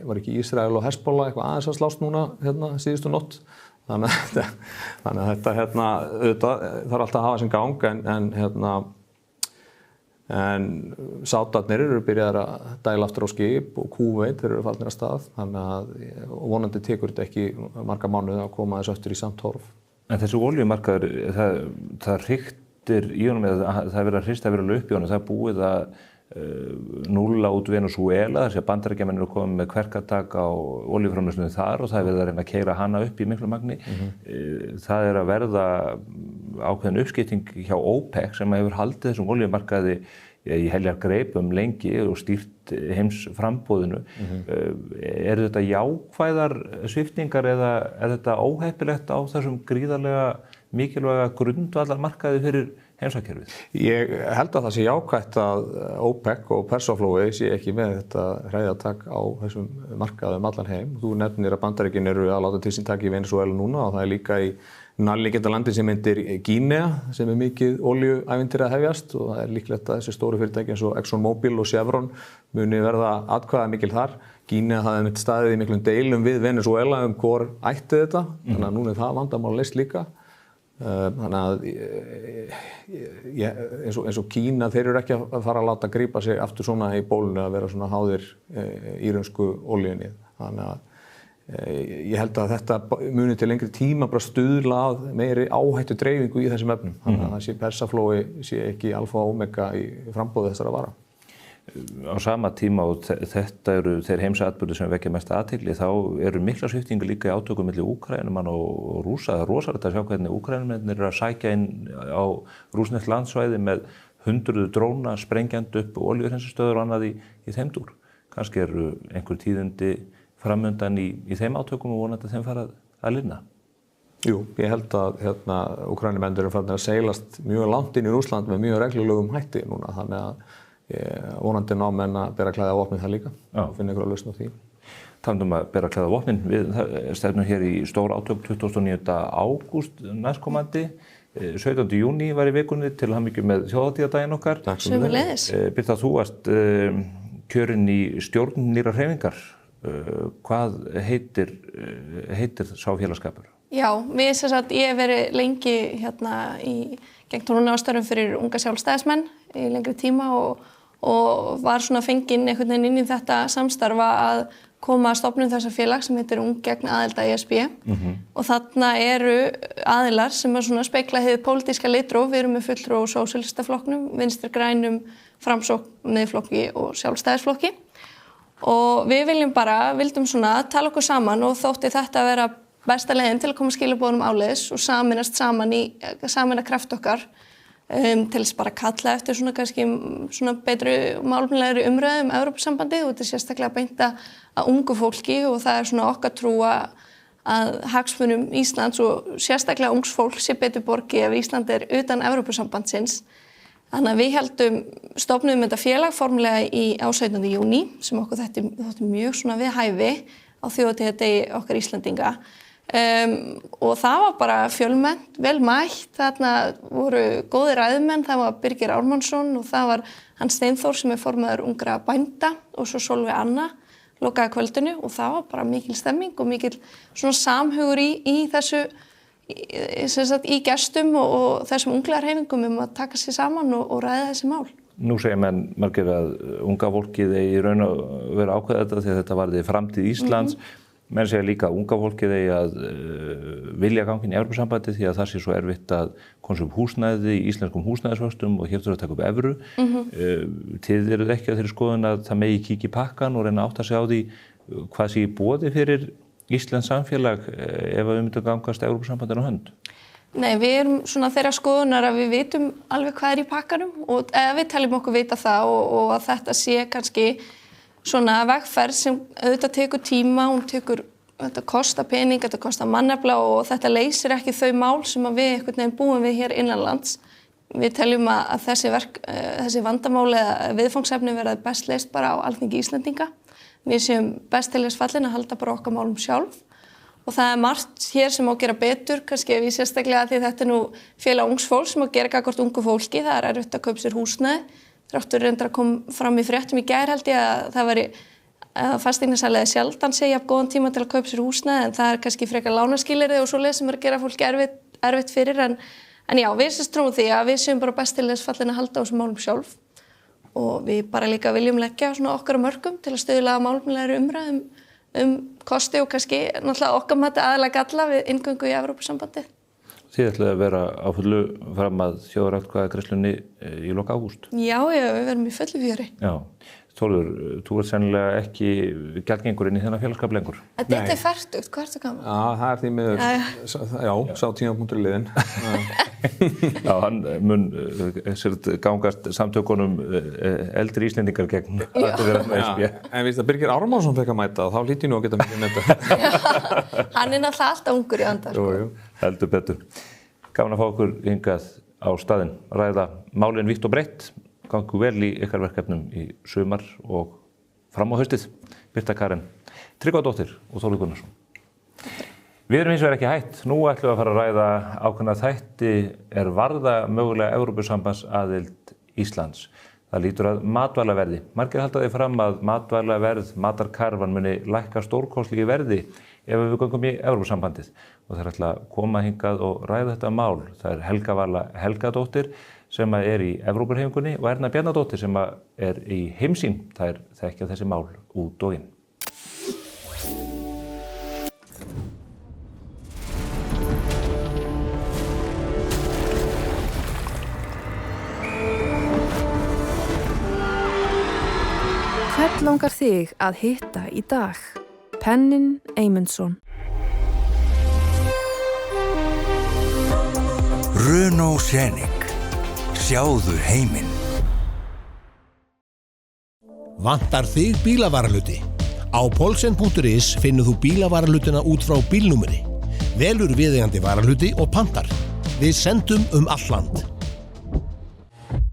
[SPEAKER 9] var ekki Ísrael og Hezbollah eitthvað aðeins að slást núna síðustu nótt. Þannig að þetta auðvitað þarf alltaf að hafa sem gang en Sátarnir eru byrjaðir að dæla aftur á skip og Kúveit eru farnir af stað þannig að vonandi tekur þetta ekki marga mánuði að koma þess aftur í samt horf.
[SPEAKER 3] En þessu olíumarkaður, það hriktir í honum eða það verið að hrista verið upp í honum, það búið að núlla út Venezuela, þess að Bandaríkjamenn eru komið með kverkatak á olíuframleiðslunni þar og það verið að reyna að keyra hana upp í miklu magni. Það að verða ákveðin uppskipting hjá OPEC sem hefur haldið þessum olíumarkaði í heljar greipum lengi og stýrt heimsframboðinu. Eru þetta jákvæðar sviptingar eða þetta óheppilegt á þessum gríðarlega mikilvæga grundvallarmarkaði fyrir heimshagkerfið? Ég
[SPEAKER 9] held að það sé jákvætt að OPEC og Persaflói sé ekki með þetta hræðatak á þessum markaðum allan heim. Þú nefnir að Bandaríkin eru að láta til sín taka í Venezuela núna og það líka í nærliggjandi landi sem myndir Gínea sem mikið olíuævintýri að hefjast og það líklegt að þessi stóru fyrirtæki eins og ExxonMobil og Chevron muni verða atkvæða mikil þar. Gínea hafði staðið í miklum deilum við Venezuela hvor ætti þetta, þannig að núna það vandamál leyst líka. Þannig að eins og Kína, þeir eru ekki að fara að láta grípa sig aftur svona í bólunni að vera svona háðir írönsku olíunni. Þannig að ég held að þetta muni til lengri tíma bara stuðla að meiri áhættu dreifingu í þessum efnum. Þannig að það sé Persaflói sé ekki alfa og omega í frambóði þessara vara.
[SPEAKER 3] Á sama tíma og þetta eru þeir heimsatburðir sem vekja mest athygli, þá eru mikla sviptingar líka í átökum milli Úkraínumanna og Rússa. Það er rosalegt að sjá hvernig Úkraínumennir eru að sækja inn á rússneskt landsvæði með hundruð dróna sprengjandi upp olíuhreinsunarstöðvar og annað í þeim dúr. Kannski eru einhver tíðindi framundan í þeim átökum og vonandi þeim fara að linna.
[SPEAKER 9] Jú, ég held að Úkraínumennir eru farnir að seilast mjög langt inn í Rússland með mjög reglulegum hætti núna, þannig að vonandi ná menn að bera klæði á vopnin það líka og finna ykkur að lausna á því.
[SPEAKER 3] Talandi að bera klæði á vopnin, við stefnum hér í stór átök 29. ágúst næstkomandi. 17. júní var í vikunni til hamingju með þjóðhátíðardaginn okkar.
[SPEAKER 8] Sömuleiðis.
[SPEAKER 3] Birta, þú varst kjörin í stjórn nýrrar hreyfingar. Hvað heitir sá félagskapur?
[SPEAKER 8] Já, ég hef verið lengi í gegn ástörfum fyrir unga sjálfstæðismenn í lengri tíma og var svona fenginn einhvern veginn inn í þetta samstarfa að koma að stofnun þessa félag sem heitir Ung gegn aðild að ESB og þarna eru aðilar sem að svona spegla hið pólitíska litróf. Við erum með fulltrúa úr sósíalistaflokknum, Vinstri grænum, Framsókn, Miðflokki og Sjálfstæðisflokki og við vildum svona tala okkur saman og þótti þetta að vera besta leiðin til að koma skilaboðum áleiðis og sameina kraft okkar til þess bara að kalla eftir svona kannski svona betri málefnalegri umræðu Evrópusambandið og þetta er sérstaklega beint að ungu fólki og það er svona okkar trú að hagsmunum Íslands og sérstaklega ungs fólk sé betur borgið ef Ísland er utan Evrópusambandsins. Þannig að við stofnuðum þetta félag formulega á 17. júní sem okkur þótti mjög svona við hæfi á þjóðhátíðardegi okkar Íslendinga. Og það var bara fjölmennt, vel mætt, þarna voru góðir ræðumenn, það var Birgir Ármannsson og það var Hans Steinþór sem er formaður ungra bænda og svo Sólveig Anna lokaði kvöldinu og það var bara mikil stemming og mikil svona samhugur í þessu í gestum og þessum unglingahreyfingum að taka sig saman og ræða þessi mál.
[SPEAKER 3] Nú segja menn margir að unga fólkið eigi raun að vera ákveða þetta því að þetta varði framtíð Íslands. Menn segja líka að unga fólkið eigi að vilja ganga inn í Evrópusambandið því að það sé svo erfitt að koma upp húsnæði í íslenskum húsnæðisvöxtum og hér þurfa að taka upp evru. Þið eruð ekki að þeirri skoðun að það megi kíkja í pakkan og reyna að átta sig á því hvað sé í boði fyrir íslenskt samfélag ef við myndum gangast Evrópusambandinu á hönd?
[SPEAKER 8] Nei, við erum svona þeirra skoðunar að við vitum alveg hvað er í pakkanum og við teljum okkur vita það og að þetta sé kannski svona vegferð sem auðvitað tekur tíma, þetta kostar pening, þetta kostar mannafla og þetta leysir ekki þau mál sem við einhvern veginn búum við hér innanlands. Við teljum að þessi vandamáli eða viðfangsefni verði best leyst bara á Alþingi Íslendinga. Við séum best til þess fallin að halda bara okkar málum sjálf og það er margt hér sem á að gera betur, kannski ef ég sérstaklega því þetta er nú félag ungs fólks sem á að gera gagnvart ungu fólki, það er erfitt að kaupa sér húsnæði. Þráttur reyndar að kom fram í fréttum í gær held ég að það væri fasteignasali sjaldan segja af góðan tíma til að kaupa sér húsnæði en það er kannski frekar lánaskilyrði og svoleiðis sem er að gera fólki erfitt fyrir en já, við trúum því að við séum bara best til þess fallin að halda á þessum málum sjálf og við bara líka viljum leggja svona okkar mörkum til að stuðla að málefnalegri umræðum kosti og kannski náttúrulega okkar mati aðalega galla við inngöngu í Evrópusambandið.
[SPEAKER 3] Þið ætlaði að vera á fullu fram að þjóðaratkvæðagreiðslunni í lok ágúst.
[SPEAKER 8] Já, við verum í fullu fjöri.
[SPEAKER 3] Já. Þórður, þú ert sennilega ekki gjaldgengur inn í þennan félagskap lengur.
[SPEAKER 8] Þetta er fertugt, hvað ertu gaman?
[SPEAKER 9] Já, það er því miður, sá tímapunktur í liðin.
[SPEAKER 3] Já, hann mun gangast samtökunum eldri Íslendingar gegn að vera með ESB.
[SPEAKER 9] En víst að Birgir Ármannsson fekk að mæta, þá hlýt ég nú að geta mikið með þetta.
[SPEAKER 8] Hann er náttúrulega alltaf ungur í anda.
[SPEAKER 9] Jú.
[SPEAKER 3] Heldur betur. Gaman að fá okkur hingað á staðinn, ræða málin vítt og breitt. Gangu vel í ykkar verkefnum í sumar og fram á haustið. Birta Karen Tryggvadóttir og Þórður Gunnarsson. Við erum hins vegar ekki hætt. Nú ætlum við að fara að ræða ákveðna þætti er varða mögulega Evrópusambandsaðild Íslands. Það lítur að matvælaverði. Margir halda því fram að matvælaverð, matarkarfan muni lækka stórkostligi verði ef við göngum í Evrópusambandið. Og það er ætla að koma hingað og ræða þetta mál. Það er Helga Vala Helgadóttir sem er í Evrópuhreyfingunni og Erna Bjarnadóttir sem er í Heimsýn. Það er þekkja þessi mál út og inn.
[SPEAKER 1] Hvern langar þig að hitta í dag? Pennin Eymundsson.
[SPEAKER 10] Renault Scenic. Sjáðu heiminn.
[SPEAKER 11] Vantar þig bílavarahluti? Á Poulsen.is finnur þú bílavarahlutina út frá bílnúmeri. Velur viðeigandi varahluti og pantar. Við sendum allt land.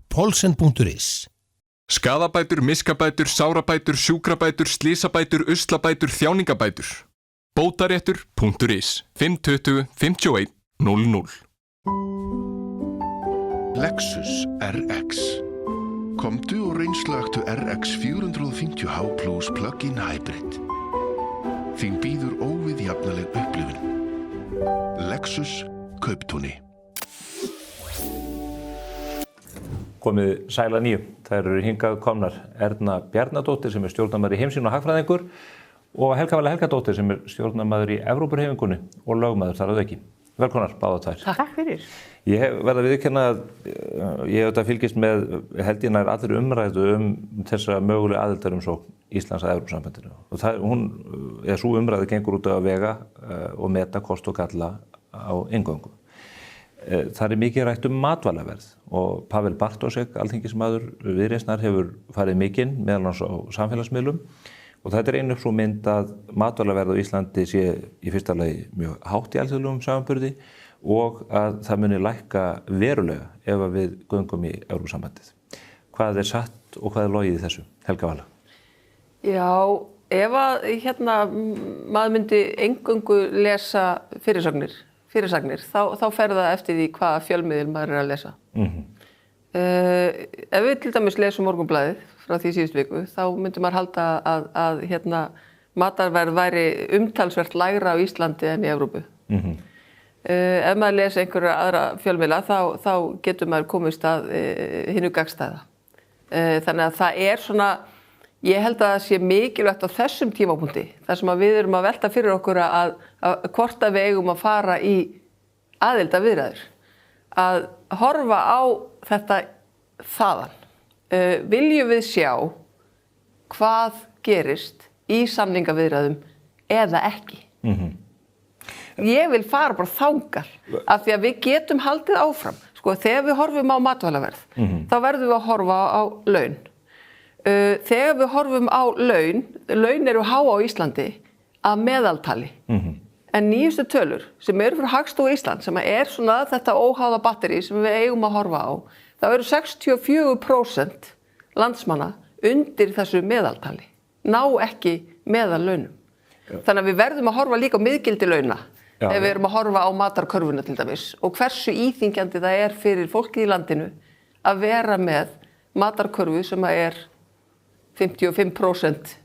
[SPEAKER 11] Poulsen.is.
[SPEAKER 12] Skaðabætur, miskabætur, sárabætur, sjúkrabætur, slysabætur, uslabætur, þjáningabætur. Bótaréttur.is 520 51 00.
[SPEAKER 13] Lexus RX. Komdu og reynslögtu RX 450h Plus Plug-in Hybrid. Þín býður óviðjafnaleg upplifun. Lexus Kauptúni.
[SPEAKER 3] Komið sæla nýju. Það eru hingað komnar Erna Bjarnadóttir sem er stjórnarmaður í Heimsýn og hagfræðingur og Helga Vala Helgadóttir sem stjórnarmaður í Evrópuhreyfingunni og lögmaður þar að auki. Velkonar, báða tvær.
[SPEAKER 14] Takk fyrir.
[SPEAKER 3] Ég verð að viðurkenna að ég hef fylgist með held ég nær allri umræðu þessa mögulega aðildarumsókn Íslands að Evrópusambandinu. Og sú umræðu gengur út að vega og meta kost og galla á inngöngu. Það mikið rætt matvælaverð og Pavel Bartósek, alþingismaður Viðreisnar, hefur farið mikinn meðal annars á samfélagsmiðlum og þetta einu svo mynd að matvælaverð á Íslandi sé í fyrsta lagi mjög hátt í alþjóðlegum samanburði og að það muni lækka verulega ef við göngum í Evrópusambandið. Hvað satt og hvað logið í þessu? Helga Vala.
[SPEAKER 14] Já, ef að maður myndi eingöngu lesa fyrirsagnir, þá fer það eftir því hvaða fjölmiðil maður að lesa. Ef við til dæmis lesum Morgunblaðið frá því síðustu viku, þá myndi maður halda að matarverð væri umtalsvert lægra á Íslandi en í Evrópu. Ef maður lesa einhverja aðra fjölmiðla, þá getur maður komist að hinu gagnstæða. Þannig að það svona, ég held að það sé mikilvægt á þessum tímapunkti, þar sem við erum að velta fyrir okkur að hvort að við eigum að fara í aðildarviðræður, að horfa á þetta þaðan. Viljum við sjá hvað gerist í samningaviðræðum eða ekki? Ég vil fara bara þangað af því að við getum haldið áfram. Sko, þegar við horfum á matvælaverð, þá verðum við að horfa á laun. Þegar við horfum á laun eru há á Íslandi að meðaltali. En nýjustu tölur sem eru frá Hagstofu Íslands, sem svona þetta óháða batteri sem við eigum að horfa á, þá eru 64% landsmanna undir þessu meðaltali, ná ekki meðallaunum. Þannig að við verðum að horfa líka á miðgildi launa ef við erum að horfa á matarkörfuna til dæmis og hversu íþyngjandi það fyrir fólkið í landinu að vera með matarkörfu sem er 55%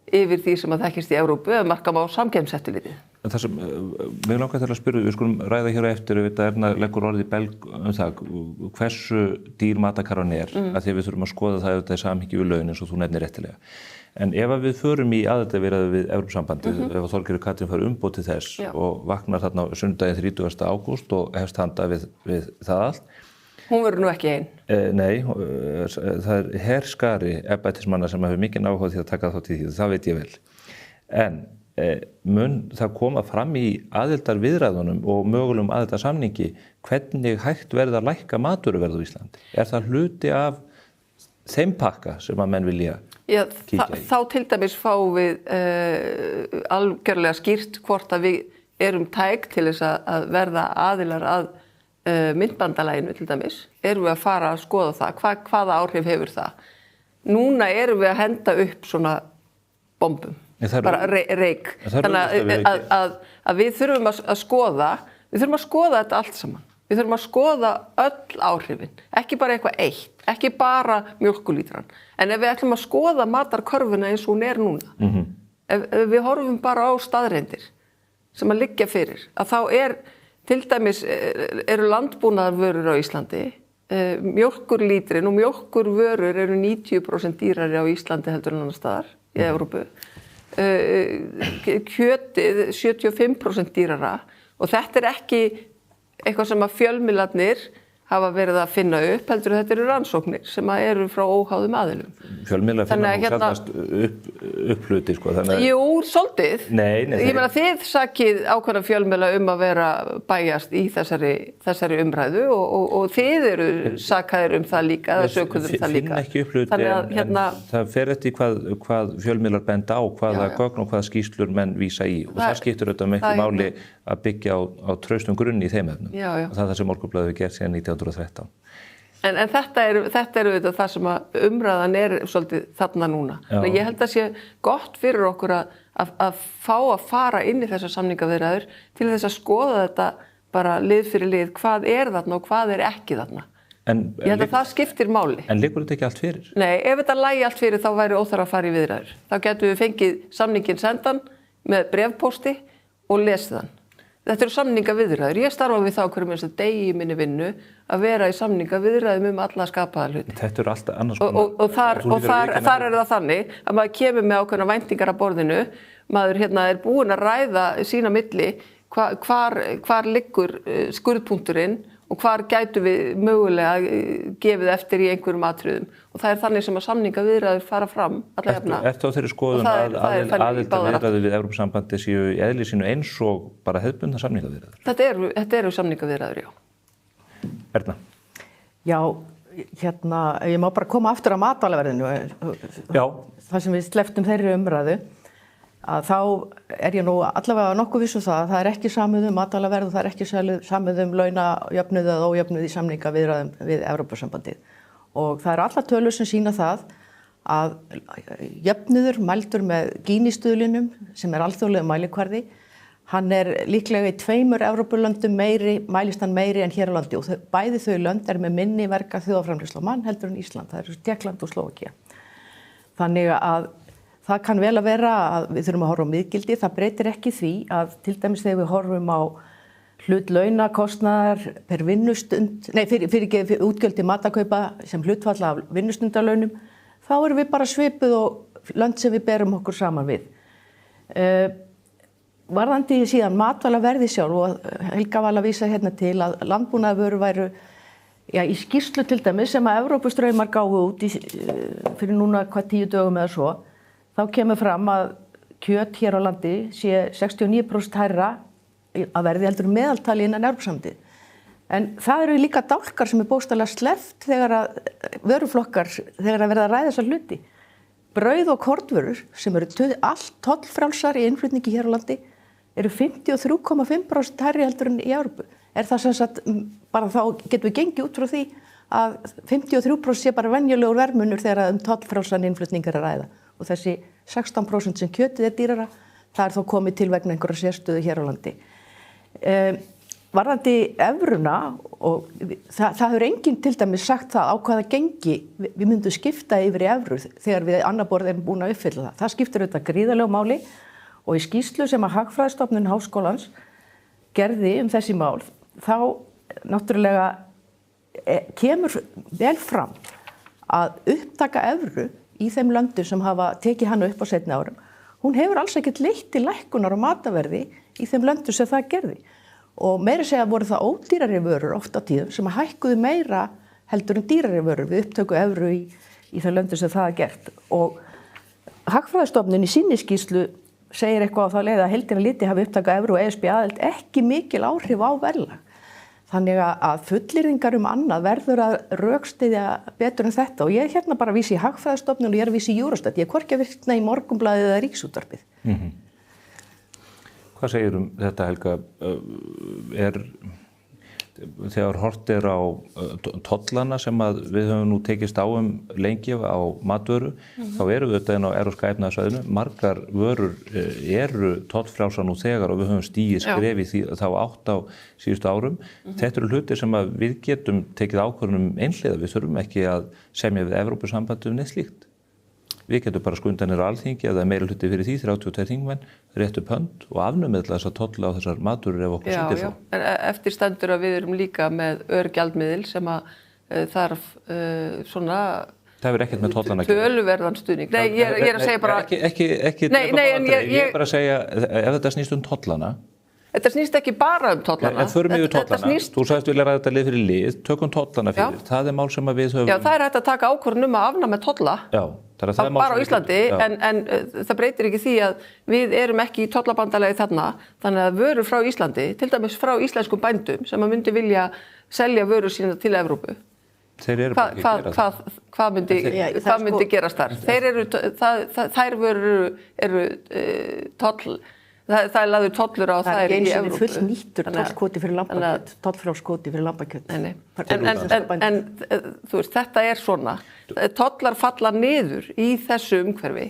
[SPEAKER 14] yfir því sem að þekkist í Evrópu eða markam á samkeppniseftirlitið.
[SPEAKER 3] Það sem mig langar til að spyrja, við skulum ræða hér á eftir ef þetta leggur orðið í belg það hversu dýr matarkarfan að því að við þurfum að skoða það ef þetta samhengi við laun eins og þú nefnir réttilega. En ef við förum í aðildarviðræður við Evrópusambandið, ef Þorgerður Katrín fær umboð til þess og vaknar þarna sunnudaginn 30. ágúst og hefst handa við það allt.
[SPEAKER 14] Hún verður nú ekki ein.
[SPEAKER 3] Nei, það herskari embættismanna sem hefur mikinn áhuga því að taka þátt í því, það veit ég vel. En mun það koma fram í aðildarviðræðunum og mögulegum aðildarsamningi hvernig hægt verða að lækka matvöruverð á Íslandi? Það hluti af þeim pakka sem að menn vilja kíkja í?
[SPEAKER 14] Þá til dæmis fáum við algjörlega skýrt hvort að við erum tæk til þess að verða aðilar að myntbandalaginu til dæmis. Erum við að fara að skoða það? Hvaða áhrif hefur það? Núna erum við að henda upp svona bombum. Bara reik. Þannig að við þurfum að skoða þetta allt saman. Við þurfum að skoða öll áhrifin, ekki bara eitthvað eitt, ekki bara mjólkulítran. En ef við ætlum að skoða matarkörfuna eins og hún núna, ef við horfum bara á staðreyndir sem að liggja fyrir, að þá til dæmis eru landbúnaðarvörur á Íslandi, mjólkurlítrin og mjólkurvörur eru 90% dýrari á Íslandi heldur en annars staðar í Evrópu. Kjötið 75% dýrara og þetta ekki eitthvað sem að fjölmiðlarnir hafa verið að finna upp, heldur þetta eru rannsóknir sem eru frá óháðum aðilum.
[SPEAKER 3] Fjölmiðlar finna nú sjaldnast upp hluti, sko.
[SPEAKER 14] Jú, svolítið.
[SPEAKER 3] Nei.
[SPEAKER 14] Ég meina þið sakið ákveðna fjölmiðla að vera bæjast í þessari umræðu og þið eru sakaðir það líka, eða sökuð það líka.
[SPEAKER 3] Finna ekki upp hluti, en það fer eftir hvað fjölmiðlar benda á, hvaða gögn og hvaða skýrslur menn vísa í. Og það skiptir auðvitað miklu máli að byggja á traustum grunni í þeim efnum. Og það sem Morgunblaðið hefur gert síðan 1913.
[SPEAKER 14] En þetta er auðvitað það sem að umræðan svolítið þarna núna. Ég held að sé gott fyrir okkur að fá að fara inn í þessar samningaviðræður til þess að skoða þetta bara lið fyrir lið, hvað þarna og hvað ekki þarna. Ég held að það skiptir máli.
[SPEAKER 3] En liggur þetta ekki allt fyrir?
[SPEAKER 14] Nei, ef þetta lægi allt fyrir þá væri óþarf að fara í viðræður. Þá getum við fengið samninginn sendan með bréfpósti og lesið hann. Þetta eru samningaviðræður. Ég starfa við það á hverjum einasta degi í minni vinnu að vera í samningaviðræðum alla skapaða hluti.
[SPEAKER 3] Þetta eru alltaf annars
[SPEAKER 14] og þar er það þannig að maður kemur með ákveðna væntingar að borðinu, maður er búinn að ræða sína milli hvar liggur skurðpunkturinn og hvar gætu við mögulega gefið eftir í einhverjum atriðum og það er þannig sem að samningaviðræður fara fram alla jafna.
[SPEAKER 3] Ertu á þeirri skoðun að aðildarviðræður við Evrópusambandið séu í eðli sínu eins og bara hefðbundna samningaviðræður?
[SPEAKER 14] Þetta eru samningaviðræður, já.
[SPEAKER 3] Erna?
[SPEAKER 15] Já, ég má bara koma aftur á matvælaverðinu.
[SPEAKER 3] Já.
[SPEAKER 15] Það sem við slepptum þeirri umræðu, að þá ég nú allavega nokkuð viss það að það er ekki samið matvælaverð og það er ekki samið launajöfnuð eða ójöfnuð í samningaviðræðum við Evrópusambandið. Og það eru allar tölur sem sýna það að jöfnuður mældur með Gini-stuðlinum sem er alþjóðlegur mælikvarði, hann er líklega í 2 Evrópulöndum mælist hann meiri en hér á landi og bæði þau lönd er með minni verga þjóðarframleiðslu á mann heldur en Ísland, það eru Tékkland og Slóvakía. Þannig að það kann vel að vera að við þurfum að horfa á miðgildi, það breytir ekki því að til dæmis þegar við horfum á hlut launakostnaðar per vinnustund, fyrir útgjöld til matakaupa sem hlutfall af vinnustundalaunum, þá erum við bara svipuð og lönd sem við berum okkur saman við. Varðandi síðan matvælaverði sjálf og Helga var að vísa til að landbúnaðarvörur væru í skýrslu til dæmis sem að Evrópustraumar gáfu út fyrir núna 10 dögum eða svo, þá kemur fram að kjöt hér á landi sé 69% hærra að verði heldur meðaltali innan Evrópusambandið. En það eru líka dálkar sem er bókstaflega sleppt þegar að vöruflokkar, þegar að verða að ræða þessar hluti. Brauð og kornvörur sem eru allt tollfrjálsar í innflutningi hér á landi eru 53,5% hærri heldur en í Evrópu. Er það sem sagt, bara þá getum við gengið út frá því að 53% sé bara venjulegur verðmunur þegar tollfrjálsan innflutning er að ræða. Og þessi 16% sem kjötið er dýrara, það er þó komið til vegna einhverja sérstöðu hér á landi. Varðandi evruna, og það hefur enginn til dæmis sagt það á hvaða gengi við myndum skipta yfir í evru þegar við annað borð erum búin að uppfylla það. Það skiptir auðvitað gríðarlegu máli og í skýrslu sem að Hagfræðistofnun Háskólans gerði þessi mál, þá náttúrulega kemur vel fram að upptaka evru í þeim löndum sem hafa tekið hana upp á seinni árum, hún hefur alls ekkert leitt til lækkunar á mataverði í þeim löndum sem það gerði. Og meira segja voru það ódýrari vörur oft á tíðum sem að hækkuðu meira heldur en dýrari vörur við upptöku evru í þeim löndum sem það er gert. Og Hagfræðistofnun í sinni skýrslu segir eitthvað á þá leið að heildina liti hafi upptaka evru og ESB aðild ekki mikil áhrif á verðlag. Þannig að fullyrðingar annað verður að rökstyðja betur en þetta og ég er bara að vísa í Hagfræðistofnun og ég er að vísa í Eurostat. Ég er hvorki að vitna í Morgunblaðið eða Ríkisútvarpið.
[SPEAKER 3] Hvað segir þetta, Helga? Þegar hort á tollana sem að við höfum nú tekist á lengi á matvöru, þá eru við þetta inn á Evrópska efnahagssvæðinu. Margar vörur eru tollfrjálsar nú þegar og við höfum stigið skref í því þá átt á síðustu árum. Þetta eru hlutir sem að við getum tekið ákvörðun einhliða. Við þurfum ekki að semja við Evrópusambandið neitt slíkt. Við getum bara skundanir á Alþingi eða meira hluti fyrir því 32 þingmenn, rétt upp hönd og afnumið þess að tolla á þessar matvörur ef okkur sýndir þá.
[SPEAKER 14] En eftir stendur að við erum líka með örgjaldmiðil sem að þarf svona
[SPEAKER 3] það hefur ekkert með tollana að gera.
[SPEAKER 14] Töluverðan stuðning. Nei, ég er að segja bara
[SPEAKER 3] ekki ég er bara að segja ef þetta snýst tollana.
[SPEAKER 14] Þetta snýst ekki bara tollana.
[SPEAKER 3] En förum yfir tollana. Þú sagðist vilja ræða þetta lið fyrir lið, tökum tollana fyrir. Það er mál sem að við höfum.
[SPEAKER 14] Já, það er hægt að taka ákvörðun að afnema tolla.
[SPEAKER 3] Já, það er
[SPEAKER 14] bara á Íslandi, en það breytir ekki því að við erum ekki í tollabandalagi þarna, þannig að vörur frá Íslandi, til dæmis frá íslenskum bændum sem að myndi vilja selja vörur sína til Evrópu.
[SPEAKER 3] Þeir eru bara ekki að gera það.
[SPEAKER 14] Hvað myndi gerast þar? Þær vörur eru toll. Það er lagður tollur á þær í Evrópu.
[SPEAKER 15] Það er eins og full nýttur tollkvóti fyrir lambakjöt, tollfrjálskvóti fyrir lambakjöt.
[SPEAKER 14] En þú veist, þetta er svona. Tollar falla niður í þessu umhverfi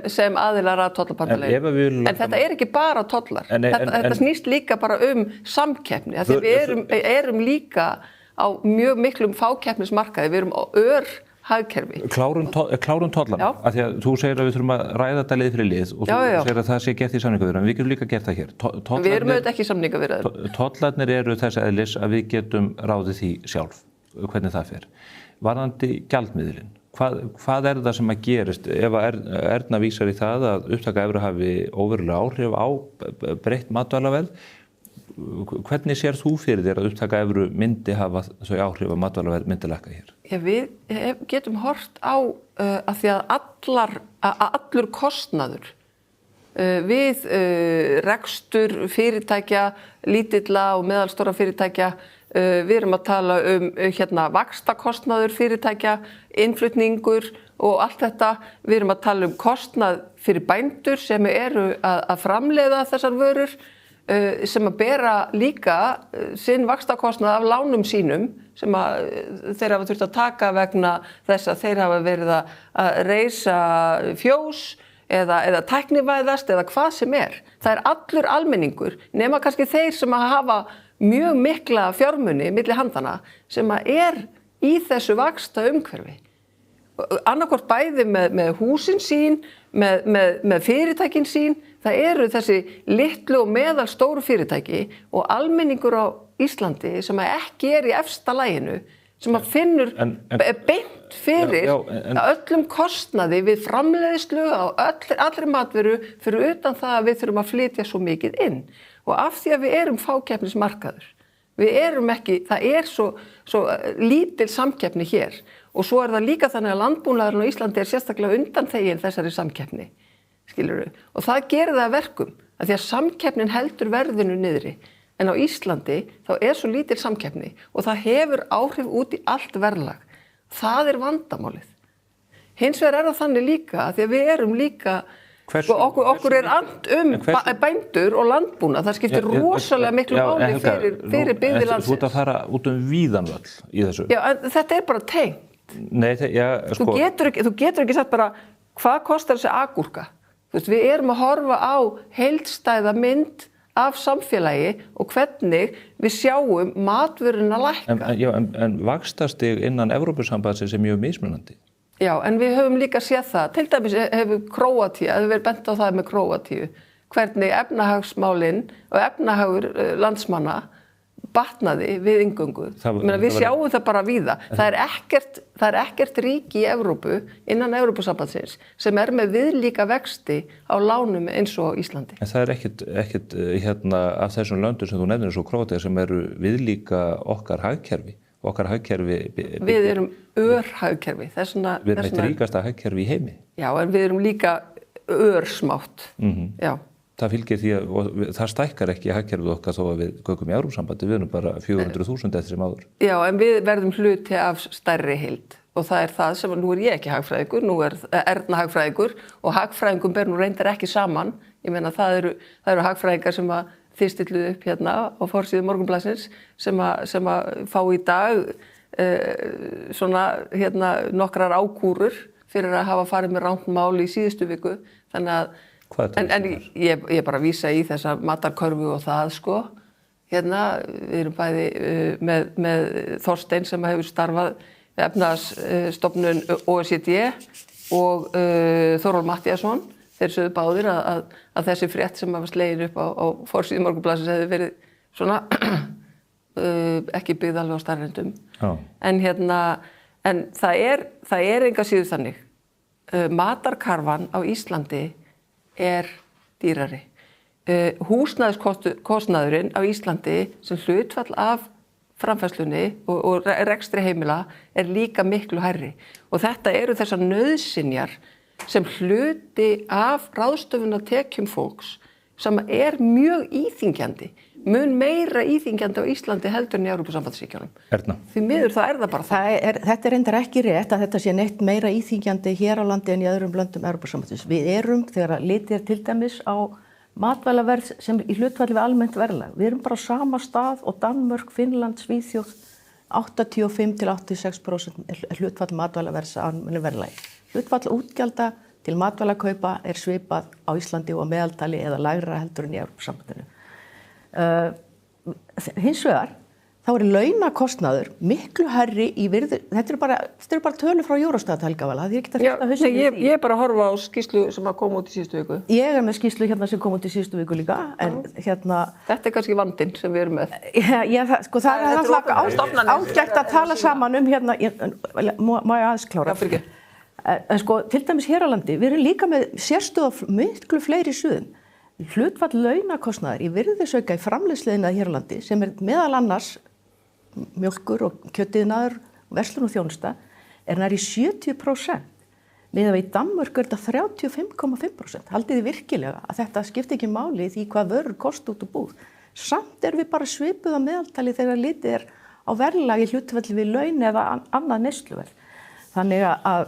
[SPEAKER 14] sem aðilar að tollabandalagi. En þetta er ekki bara tollar. Þetta snýst líka bara samkeppni. Því við erum líka á mjög miklum fákeppnismarkaði. Við erum hagkerfi.
[SPEAKER 3] Klárum tollan, af því að þú segir að við þurfum að ræða þetta lið fyrir lið og þú segir að það sé gert í samningaviðræðum, við getum líka gert það hér.
[SPEAKER 14] Við erum auðvitað ekki í samningaviðræðum.
[SPEAKER 3] Tollarnir eru þess eðlis að við getum ráðið því sjálf, hvernig það fer. Varðandi gjaldmiðilinn, hvað er það sem að gerist ef að Erna vísar í það að upptaka evru hafi óverulega áhrif á breytt matvælaverð? Hvernig sér þú fyrir þér að upptaka evru myndi hafa þau áhrif að matvælaverð myndi lækka hér?
[SPEAKER 14] Já, við getum hort á að því að allur kostnaður við rekstur fyrirtækja, lítilla og meðalstóra fyrirtækja, við erum að tala vaxtakostnaður fyrirtækja, innflutningur og allt þetta, við erum að tala kostnað fyrir bændur sem eru að framleiða þessar vörur, sem að bera líka sinn vaxtakostnað af lánum sínum sem að þeir hafa þurft að taka vegna þess að þeir hafa verið að reisa fjós eða tæknivæðast eða hvað sem er. Það er allur almenningur, nema kannski þeir sem að hafa mjög mikla fjármuni milli handana sem að í þessu vaxta umhverfi. Annarkvort bæði með húsin sín, með fyrirtækin sín, það eru þessi litlu og meðalstóru fyrirtæki og almenningur á Íslandi sem ekki í efsta laginu, sem að finnur beint fyrir öllum kostnaði við framleiðslu á allri matveru fyrir utan það að við þurfum að flytja svo mikið inn. Og af því að við erum fákeppnismarkaður, það svo lítil samkeppni hér. Og svo það líka þannig að landbúnaðurinn á Íslandi sérstaklega undanþeginn þessari samkeppni, skilurðu. Og það gerir það að verkum, að því að samkeppnin heldur verðinu niðri. En á Íslandi þá svo lítil samkeppni og það hefur áhrif út í allt verðlag. Það vandamálið. Hins vegar það þannig líka, að því að við erum líka, okkur and bændur og landbúnað, það skiptir rosalega miklu máli fyrir byggðir landsins.
[SPEAKER 3] Þú ert að fara út víðan völl í þessu.
[SPEAKER 14] Já, en þetta bara tengt.
[SPEAKER 3] Nei,
[SPEAKER 14] Þú getur ekki sagt bara, hvað kostar þessi agúrka? Við erum að horfa á heildstæða mynd af samfélagi og hvernig við sjáum matvöruna lækka.
[SPEAKER 3] En vaxtastig innan Evrópusambandsins mjög mismunandi.
[SPEAKER 14] Já, en við höfum líka séð það. Til dæmis hefur Króatía, það verið bent á það með Króatíu, hvernig efnahagsmálin og efnahagur landsmanna batnaði við inngöngu. Við sjáum það bara víða. Það ekkert ríki í Evrópu, innan Evrópusambandsins, sem með viðlíka vexti á lánum eins og Íslandi.
[SPEAKER 3] En það ekkert af þessum löndum sem þú nefnir eins og Króatía sem eru viðlíka okkar hagkerfi. Við erum
[SPEAKER 14] örhagkerfi.
[SPEAKER 3] Við erum eitt ríkasta hagkerfi í heimi.
[SPEAKER 14] Já, en við erum líka örsmátt. Já.
[SPEAKER 3] Það fylgir því að það stækkar ekki hagkerfið okkar þó að við göngum í Evrópusambandi, við erum bara 400.000 eftir sem áður.
[SPEAKER 14] Já, en við verðum hluti af stærri heild og það það sem, nú ég ekki hagfræðingur, nú Erna hagfræðingur og hagfræðingum ber nú reyndar ekki saman. Ég meina það eru hagfræðingar sem að þið stilluðu upp hérna á forsíðu Morgunblaðsins sem að fá í dag nokkrar ákúrur fyrir að hafa farið með rangt mál í síðustu viku. Þannig að En ég bara vísa í þessa matarkörfu og það sko. Hérna, við erum bæði með Þorstein sem hefur starfað efnahagsstofnun OECD og Þórólfur Matthíasson. Þeir sögðu báðir að þessi frétt sem var slegin upp á forsíðu Morgunblaðsins hefði verið svona ekki byggð alveg á staðreyndum. En það enga síður þannig. Matarkarfan á Íslandi dýrari. Húsnæðiskostnaðurinn á Íslandi sem hlutfall af framfærslunni og rekstri heimila líka miklu hærri. Og þetta eru þessar nauðsynjar sem hluti af ráðstöfunartekjum fólks sem mjög íþyngjandi. Mun meira íþyngjandi á Íslandi heldur en í Evrópusambandsríkjunum.
[SPEAKER 3] Erna.
[SPEAKER 14] Því miður það það bara það.
[SPEAKER 15] Þetta reyndar ekki rétt að þetta sé neitt meira íþyngjandi hér á landi en í öðrum löndum Evrópusambandsins. Við erum, þegar litið til dæmis á matvælaverð sem í hlutfalli við almennt verðlag. Við erum bara á sama stað og Danmörk, Finnland, Svíþjóð, 85-86% hlutfall matvælaverðs á almennu verðlagi. Hlutfall útgjalda til matvælakaupa svipað á Íslandi og meðaltali eða lægra heldur en í Evrópusambandinu. Hins vegar þá launakostnaður miklu hærri í virði, þetta eru bara tölur frá Eurostat, Helga Vala, það ekki að fyrsta hausinn í því.
[SPEAKER 14] Ég bara að horfa á skýrslu sem að koma út í síðustu viku.
[SPEAKER 15] Ég með skýrslu hérna sem kom út í síðustu viku líka, en hérna...
[SPEAKER 14] Þetta kannski vandinn sem við erum með.
[SPEAKER 15] Það er ágætt að tala saman hérna, má ég aðeins klára?
[SPEAKER 14] Já, fyrir ekki.
[SPEAKER 15] En til dæmis hér á landi, við erum líka með sérstöð á miklu fleiri sviðum. Hlutfall launakostnaðar í virðisauka í framleiðsluðina hér á landi, sem meðal annars mjólkur og kjötiðnaður, verslun og þjónusta, nær í 70%. Meðan við í Danmörku þetta 35,5%. Haldið þið virkilega að þetta skipti ekki máli því hvað vörur kosta út úr búð. Samt við bara svipuð á meðaltali þegar litið á verðlag í hlutfalli við laun eða annað neysluverð. Þannig að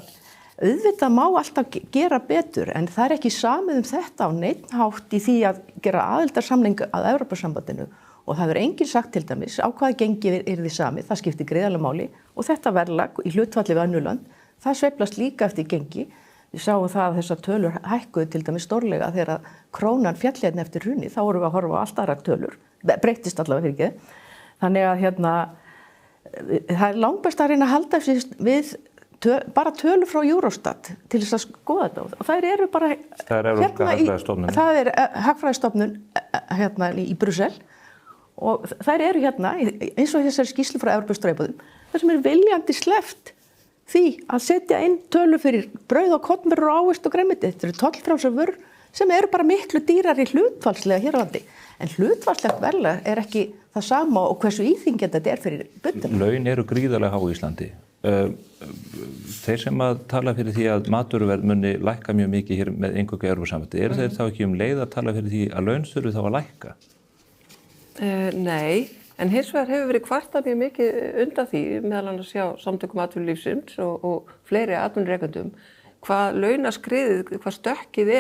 [SPEAKER 15] auðvitað má alltaf gera betur, en það ekki samið þetta á neinn hátt í því að gera aðildarsamning að Evrópusambandinu, og það enginn sagt til dæmis á hvaða gengi yrði samið, það skiptir gríðarlega máli, og þetta verðlag í hlutfalli við önnur lönd, það sveiflast líka eftir gengi. Við sáum það að þessar tölur hækkuðu til dæmis stórlega þegar krónan féll hérna eftir hrunið, þá vorum við að horfa á allt aðrar tölur, breyttist allavega fyrir ekki. Þannig að það langbest að reyna að halda við bara tölur frá Eurostat til þess að skoða þetta, og þær eru bara það hagfræðistofnun hérna í Brussel, og þær eru hérna eins og þessari skýrslu frá Evrópustræðbúðum, þar sem viljandi sleppt því að setja inn tölur fyrir brauð og kornvörur og ávist og grænmeti. Þetta eru tollfrjálsar vörur sem eru bara miklu dýrari hlutfallslega hér á landi, en hlutfallslegt verðlag ekki það sama og hversu íþyngjandi þetta fyrir böndum.
[SPEAKER 3] Laun eru gríðarlega há í Íslandi. Þeir sem að tala fyrir því að matvöruverð muni lækka mjög mikið hér með eingöngu Evrópusambandi, eru þeir þá ekki leið að tala fyrir því að laun þurfi þá að lækka?
[SPEAKER 14] Nei, en hins vegar hefur verið kvartað mjög mikið undan því, meðal annars hjá Samtökum atvinnulífsins og fleiri atvinnurekendum, hvað launaskriðið, hvað stökkið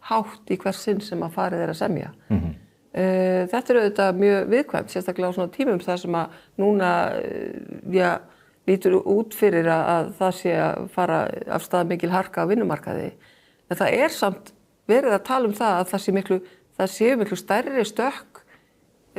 [SPEAKER 14] hátt í hvers sinn sem að farið að semja. Þetta auðvitað mjög viðkvæmt, sérstaklega á svona tímum þar sem að núna, lítur út fyrir að það sé að fara af stað mikil harka á vinnumarkaði. En það samt verið að tala það að það sé miklu stærri stökk,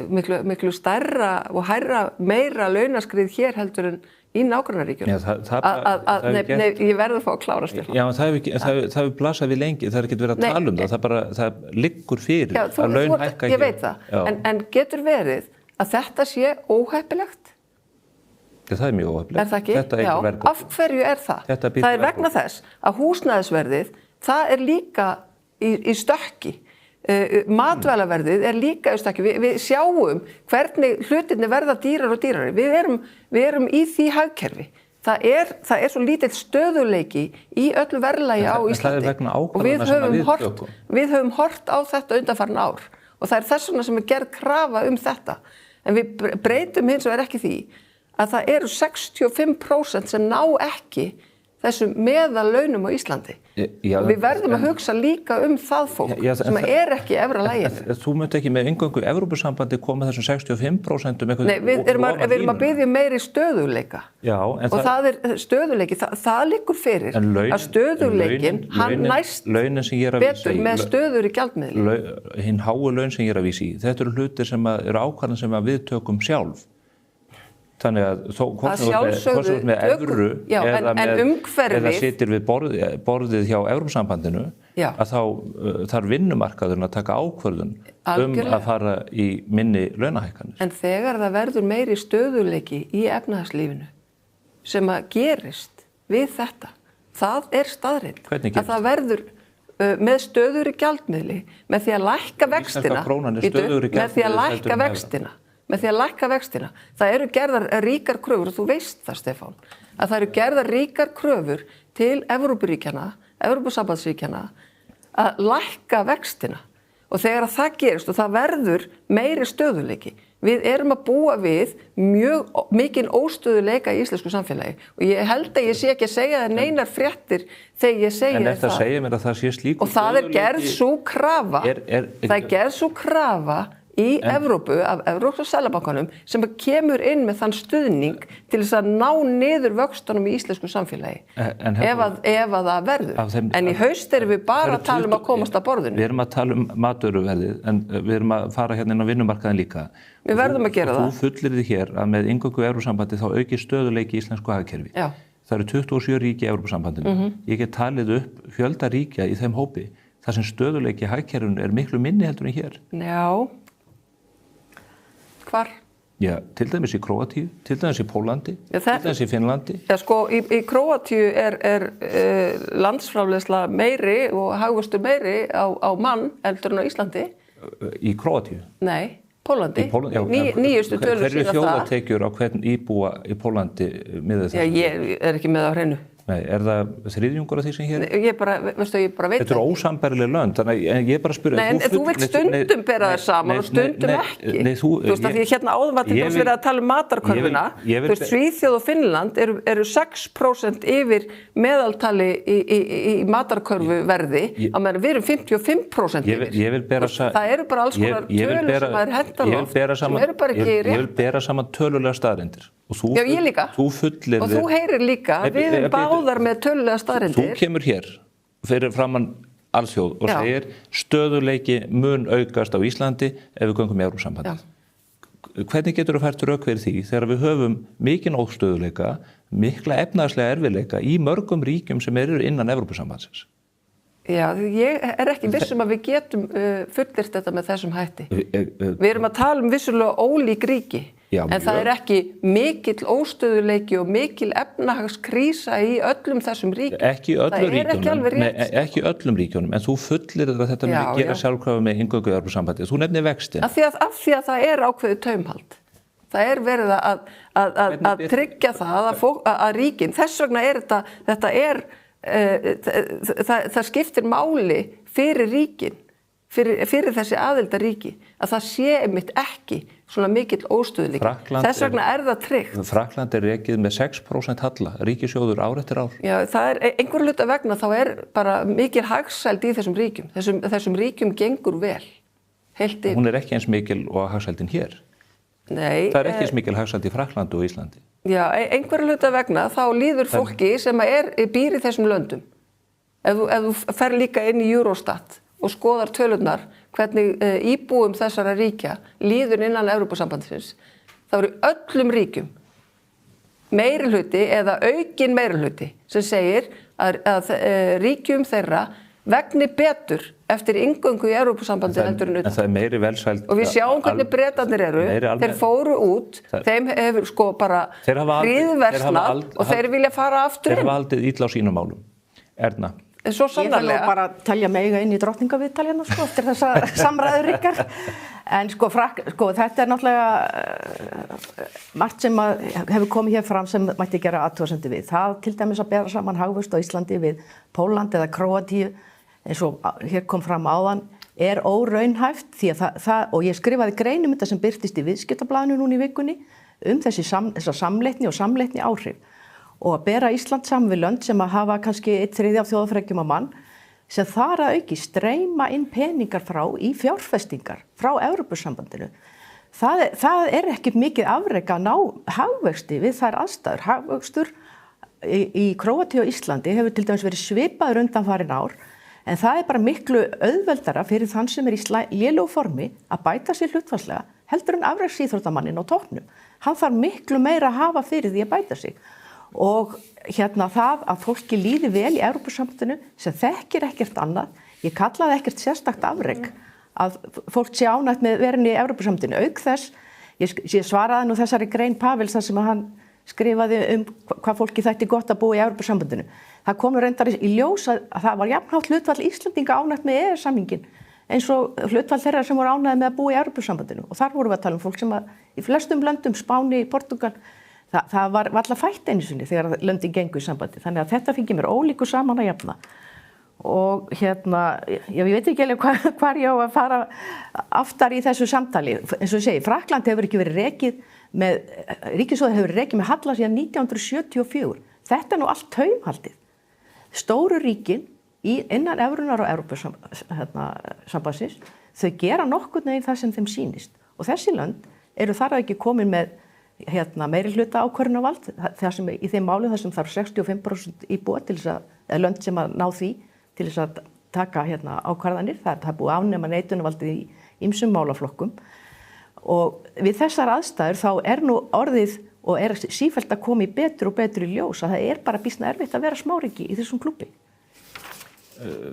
[SPEAKER 14] miklu stærra og hærra meira launaskrið hér heldur en í nágrannaríkjunum. Ég verður að fá að klára, Stefán.
[SPEAKER 3] Já, það hefur blasað við lengi, það ekki verið að tala það, það liggur fyrir að laun hækka hér.
[SPEAKER 14] Ég veit það, en getur verið að þetta sé óheppilegt?
[SPEAKER 3] Það mjög óheppilegt.
[SPEAKER 14] Það ekki? Já, af hverju það? Það vegna þess að húsnæðisverðið, það líka í stökki. Matvælaverðið líka í stökki. Við sjáum hvernig hlutirnir verða dýrar og dýrari. Við erum í því hagkerfi. Það svo lítill stöðuleiki í öllu verðlagi á Íslandi.
[SPEAKER 3] Það vegna ákvarðana sem við tökum.
[SPEAKER 14] Við höfum hort á þetta undanfarin ár, og það þess vegna sem gerð krafa þetta. En við breytum hins vegar ekki því að það eru 65% sem ná ekki þessum meðallaunum á Íslandi. Við verðum að hugsa líka það fólk sem ekki í efra laginu.
[SPEAKER 3] Þú munt ekki með eingöngu Evrópusambandi koma þessum 65%
[SPEAKER 14] Nei, við erum að biðja meiri stöðugleika.
[SPEAKER 3] Já, en
[SPEAKER 14] það stöðugleiki, það liggur fyrir að stöðugleikin, hann næst betur með stöður í gjaldmiðli.
[SPEAKER 3] Hinn háu laun sem ég að vísa í, þetta eru hlutir sem eru ákvarðan sem við tökum sjálf. Þannig að hvort sem með evru eða sitir við borðið hjá Evrópusambandinu, að þá þarf vinnumarkaðurinn að taka ákvörðun að fara í minni launahækkanir.
[SPEAKER 14] En þegar það verður meiri stöðuleiki í efnahagslífinu sem að gerist við þetta, það staðreynd.
[SPEAKER 3] Hvernig gerist?
[SPEAKER 14] Að það verður með stöðugri gjaldmiðli, með því að lækka vextina, með því að lækka vextina. Það eru gerðar ríkar kröfur, og þú veist það, Stefán, að það eru gerðar ríkar kröfur til Evrópuríkjanna, Evrópusambandsríkjanna, að lækka vextina. Og þegar það gerist og það verður meiri stöðuleiki, við erum að búa við mjög mikinn óstöðuleika í íslensku samfélagi. Og ég held að ég sé ekki að segja það neinar fréttir þegar ég segi það.
[SPEAKER 3] En þetta segir mér að það sé slíkur
[SPEAKER 14] stöðuleiki. Og það gerð svo krafa, það gerð svo krafa í Evrópu af Evrópska seðlabankanum sem kemur inn með þann stuðning til þess að ná niður vöxtunum í íslensku samfélagi ef að það verður. En í haust erum við bara að tala að komast að borðinu.
[SPEAKER 3] Við erum að tala matvöruverðið en við erum að fara hérna inn á vinnumarkaðin líka.
[SPEAKER 14] Við verðum að gera það.
[SPEAKER 3] Þú fullyrðir hér að með inngöngu í Evrópusambandið þá auki stöðuleiki í íslensku hagkerfi.
[SPEAKER 14] Já.
[SPEAKER 3] Það eru 27 ríki í Evrópusambandinu. Ég get talið upp fjölda ríkja í þeim hópi þar sem stöðuleiki í hagkerfinu miklu minni heldur en hér.
[SPEAKER 14] Já. Hvar?
[SPEAKER 3] Já, til dæmis í Króatíu, til dæmis í Pólandi, til dæmis í Finnlandi.
[SPEAKER 14] Já, sko, í Króatíu landsframleiðsla meiri og hagvöxtur meiri á mann heldur en á Íslandi.
[SPEAKER 3] Í Króatíu?
[SPEAKER 14] Nei. Pólandi, nýjustu tölur síðan það.
[SPEAKER 3] Hverju þjóðatekjur á hvern íbúa í Pólandi miðað þessu?
[SPEAKER 14] Já, ég ekki með á hreinu.
[SPEAKER 3] Nei, það þriðjungur af því sem hér?
[SPEAKER 14] Ég bara veit það.
[SPEAKER 3] Þetta eru ósambærileg lönd, þannig að ég bara spyrja.
[SPEAKER 14] Nei, en þú vilt stundum bera þér saman og stundum ekki. Þú veist að því hérna áðan var til þess verið að tala matarkörfuna. Þú veist, Svíþjóð og Finnland eru 6% yfir meðaltali í matarkörfuverði, á meðan við erum 55% yfir. Það eru bara alls konar tölur sem er hendan sem eru bara ekki rétt.
[SPEAKER 3] Ég vil bera saman tölulega staðreyndir.
[SPEAKER 14] Já, ég líka. Og þú heyrir líka, við erum báðar með tölulega staðreyndir.
[SPEAKER 3] Þú kemur hér fyrir framan alþjóð og segir stöðuleiki mun aukast á Íslandi ef við göngum í Evrópusambandið. Hvernig getur þú fært rök fyrir því þegar við höfum mikinn óstöðuleika, mikla efnahagslega erfiðleika í mörgum ríkjum sem eru innan Evrópusambandsins?
[SPEAKER 14] Já, ég ekki vissum að við getum fullyrt þetta með þessum hætti. Við erum að tala vissulega ólík ríki. Já, en það ekki mikill óstöðuleiki og mikil efnahagskrísa í öllum þessum ríkjum.
[SPEAKER 3] Ekki öllum ríkjunum, en þú fullir að þetta með gera sjálfkrafa með inngöngu í Evrópusambandið. Þú nefnir vexti.
[SPEAKER 14] Af því að það ákveðið taumhald. Það verið að tryggja það að ríkin, þess vegna það skiptir máli fyrir ríkin, fyrir þessi aðildarríki, að það sé einmitt ekki svona mikill óstöðuleiki. Þess vegna það tryggt.
[SPEAKER 3] Frakkland rekið með 6% halla, ríkissjóður ár eftir ár.
[SPEAKER 14] Já, það einhverju hluta vegna þá bara mikil hagsæld í þessum ríkjum. Þessum ríkjum gengur vel.
[SPEAKER 3] Hún ekki eins mikil og hagsældin hér.
[SPEAKER 14] Nei.
[SPEAKER 3] Það ekki eins mikil hagsæld í Frakklandi og Íslandi.
[SPEAKER 14] Já, einhverju hluta vegna þá líður fólki sem býr í þessum löndum. Ef þú fer líka inn í Eurostat og skoðar tölurnar hvernig íbúum þessara ríkja líður innan Evrópusambandsins, þá eru öllum ríkjum meirihluti eða aukin meirihluti sem segir að ríkjum þeirra vegni betur eftir inngöngu í Evrópusambandið heldur en utan.
[SPEAKER 3] En það meiri velsæld.
[SPEAKER 14] Og við sjáum hvernig Bretarnir þeir fóru út, þeim hefur sko bara hríðversnað og þeir vilja fara aftur inn.
[SPEAKER 3] Þeir hafa haldið illa á sínum málum. Erna.
[SPEAKER 14] Svo sannarlega.
[SPEAKER 15] Ég bara telja mig inn í drottningaviðtal hérna sko eftir þessa samræður ykkar. En sko þetta náttúrulega margt sem hefur komið hér fram sem mætti gera athugasemdir við. Það til dæmis að bera saman hagvöxt á Íslandi við Póland eða Króatíu eins og hér kom fram áðan óraunhæft því að og ég skrifaði grein þetta sem birtist í Viðskiptablaðinu núna í vikunni þessa samleitni og samleitni áhrif. Og að bera Ísland saman við lönd sem að hafa kannski 1/3 af þjóðarfrekjum á mann sem þar að auki streyma inn peningar í fjárfestingar frá Evrópusambandinu. Það ekki mikið afrek að ná hagvexti við þær aðstæður. Hagvöxtur í Króatíu og Íslandi hefur til dæmis verið svipaður undanfarin ár en það bara miklu auðveldara fyrir þann sem í lélegu formi að bæta sér hlutfallslega heldur en afreksíþróttamannin á toppnum. Hann þarf miklu meira að hafa fyrir því að bæta sig. Og hérna það að fólki líði vel í Evrópusambandinu sem þekkir ekkert annað, ég kallaði ekkert sérstakt afrek að fólk sé ánægt með verin í Evrópusambandinu. Auk þess, ég svaraði nú þessari grein Pavels þar sem hann skrifaði hvað fólki þætti gott að búa í Evrópusambandinu. Það kom reyndar í ljós að það var jafnhátt hlutfall Íslendinga ánægt með EES-samninginn eins og hlutfall þeirra sem voru ánægð með að búa í Evrópusambandinu. Og þar vorum við að tala fólk sem í flestum löndum, Spáni, Portugal, það var alltaf fætt einu sinni þegar löndin gengu í sambandi. Þannig að þetta fengi mér ólíku saman að jafna. Og hérna, ég veit ekki alveg hvar ég á að fara aftar í þessu samtali. Eins og ég segi, Frakkland hefur ekki verið rekið ríkissjóður hefur rekið með halla síðan 1974. Þetta nú allt taumhaldið. Stóru ríkin innan evrunar og Evrópusambandsins, þau gera nokkurn veginn það sem þeim sýnist og þessi lönd eru þar að ekki komin með meiri hluta ákvörðunarvald það sem í þeim málum þar sem þarf 65% íbúa til þess eða lönd sem að ná því til þess að taka ákvarðanir, það er búið að afnema neitunarvaldið í ýmsum málaflokkum og við þessar aðstæður þá er nú orðið og er sífellt að koma í betur og betur í ljós að það er bara býsna erfitt að vera smáríki í þessum klúbbi.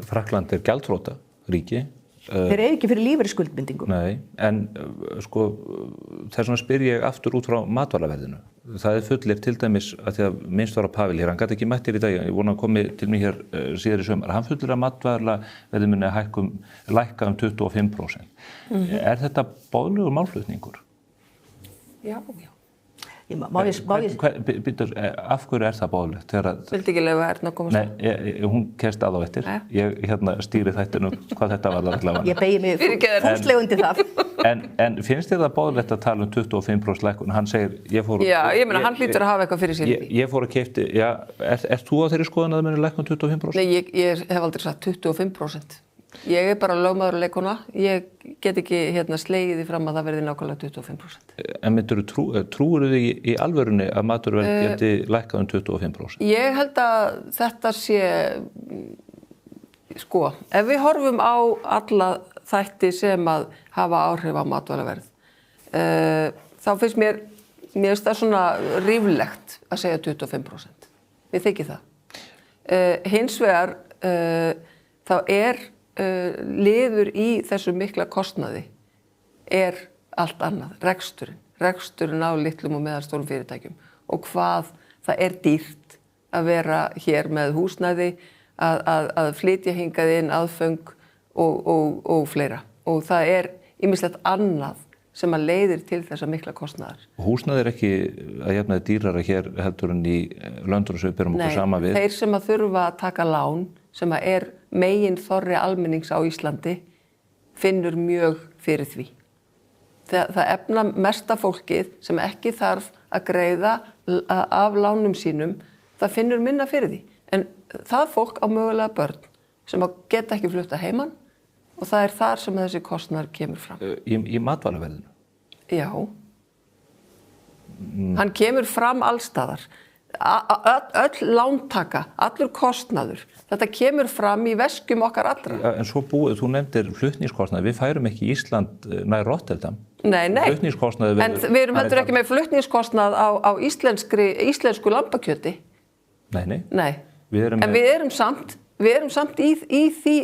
[SPEAKER 3] Frakkland er gjaldþrota ríki.
[SPEAKER 15] Þeir eru ekki fyrir lífeyrisskuldbindingum.
[SPEAKER 3] Nei, en sko þess vegna spyr ég aftur út frá matvælaverðinu. Það fullir til dæmis að því að minnst var á Pavel hér, hann gat ekki mætt hér í dag, ég vona að komi til mig hér síðar í sumar. Hann fullir að matvælaverðinu muni lækka 25%. Er þetta boðlegur málflutningur?
[SPEAKER 15] Já.
[SPEAKER 3] Af hverju er það boðlegt?
[SPEAKER 14] Vildi ekki leyfa Erna að koma svo?
[SPEAKER 3] Nei, hún kemst að á eftir. Ég stýri þættinu hvað þetta var allavega.
[SPEAKER 15] Ég beygi mig fúslega undir það.
[SPEAKER 3] En finnst þér það boðlegt að tala 25% lækkun? Hann segir,
[SPEAKER 14] Já, ég meina, hann hlýtur að hafa eitthvað fyrir sér.
[SPEAKER 3] Ég fór að keypti, ert þú á þeirri skoðun að það muni lækkun 25%? Nei,
[SPEAKER 14] ég hef aldrei sagt 25%. Ég er bara lögmaður leikona, ég get ekki slegið því fram að það verði nákvæmlega 25%.
[SPEAKER 3] En trúir þið í alvörunni að maturverð geti lækkað 25%?
[SPEAKER 14] Ég held að þetta sé, ef við horfum á alla þætti sem að hafa áhrif á matvælaverð, þá finnst mér það svona ríflegt að segja 25%. Mér þykir það. Hins vegar, þá er liður í þessu mikla kostnaði er allt annað, reksturinn á litlum og meðalstórum fyrirtækjum og hvað það er dýrt að vera hér með húsnæði, að flytja hingað inn aðföng og fleira og það er ýmislegt annað sem að leiðir til þessa mikla kostnaðar.
[SPEAKER 3] Húsnæði er ekki að jafnaði dýrara hér heldur en í löndunum sem við berum okkur sama við?
[SPEAKER 14] Nei, þeir sem að þurfa að taka lán sem að er megin þorri almennings á Íslandi finnur mjög fyrir því. Það efna mesta fólkið sem ekki þarf að greiða af lánum sínum, það finnur minna fyrir því. En það fólk á mögulega börn sem að geta ekki flutta heiman og það er þar sem þessi kostnaður kemur fram.
[SPEAKER 3] Í matvælaverðinu?
[SPEAKER 14] Já. Hann kemur fram allstaðar. Öll lántaka, allur kostnaður, þetta kemur fram í veskjum okkar allra.
[SPEAKER 3] En svo þú nefndir flutningskostnaði, við færum ekki Ísland nær Rotterdam.
[SPEAKER 14] Nei. En við erum heldur ekki með flutningskostnað á íslensku lambakjöti.
[SPEAKER 3] Nei.
[SPEAKER 14] En við erum samt í því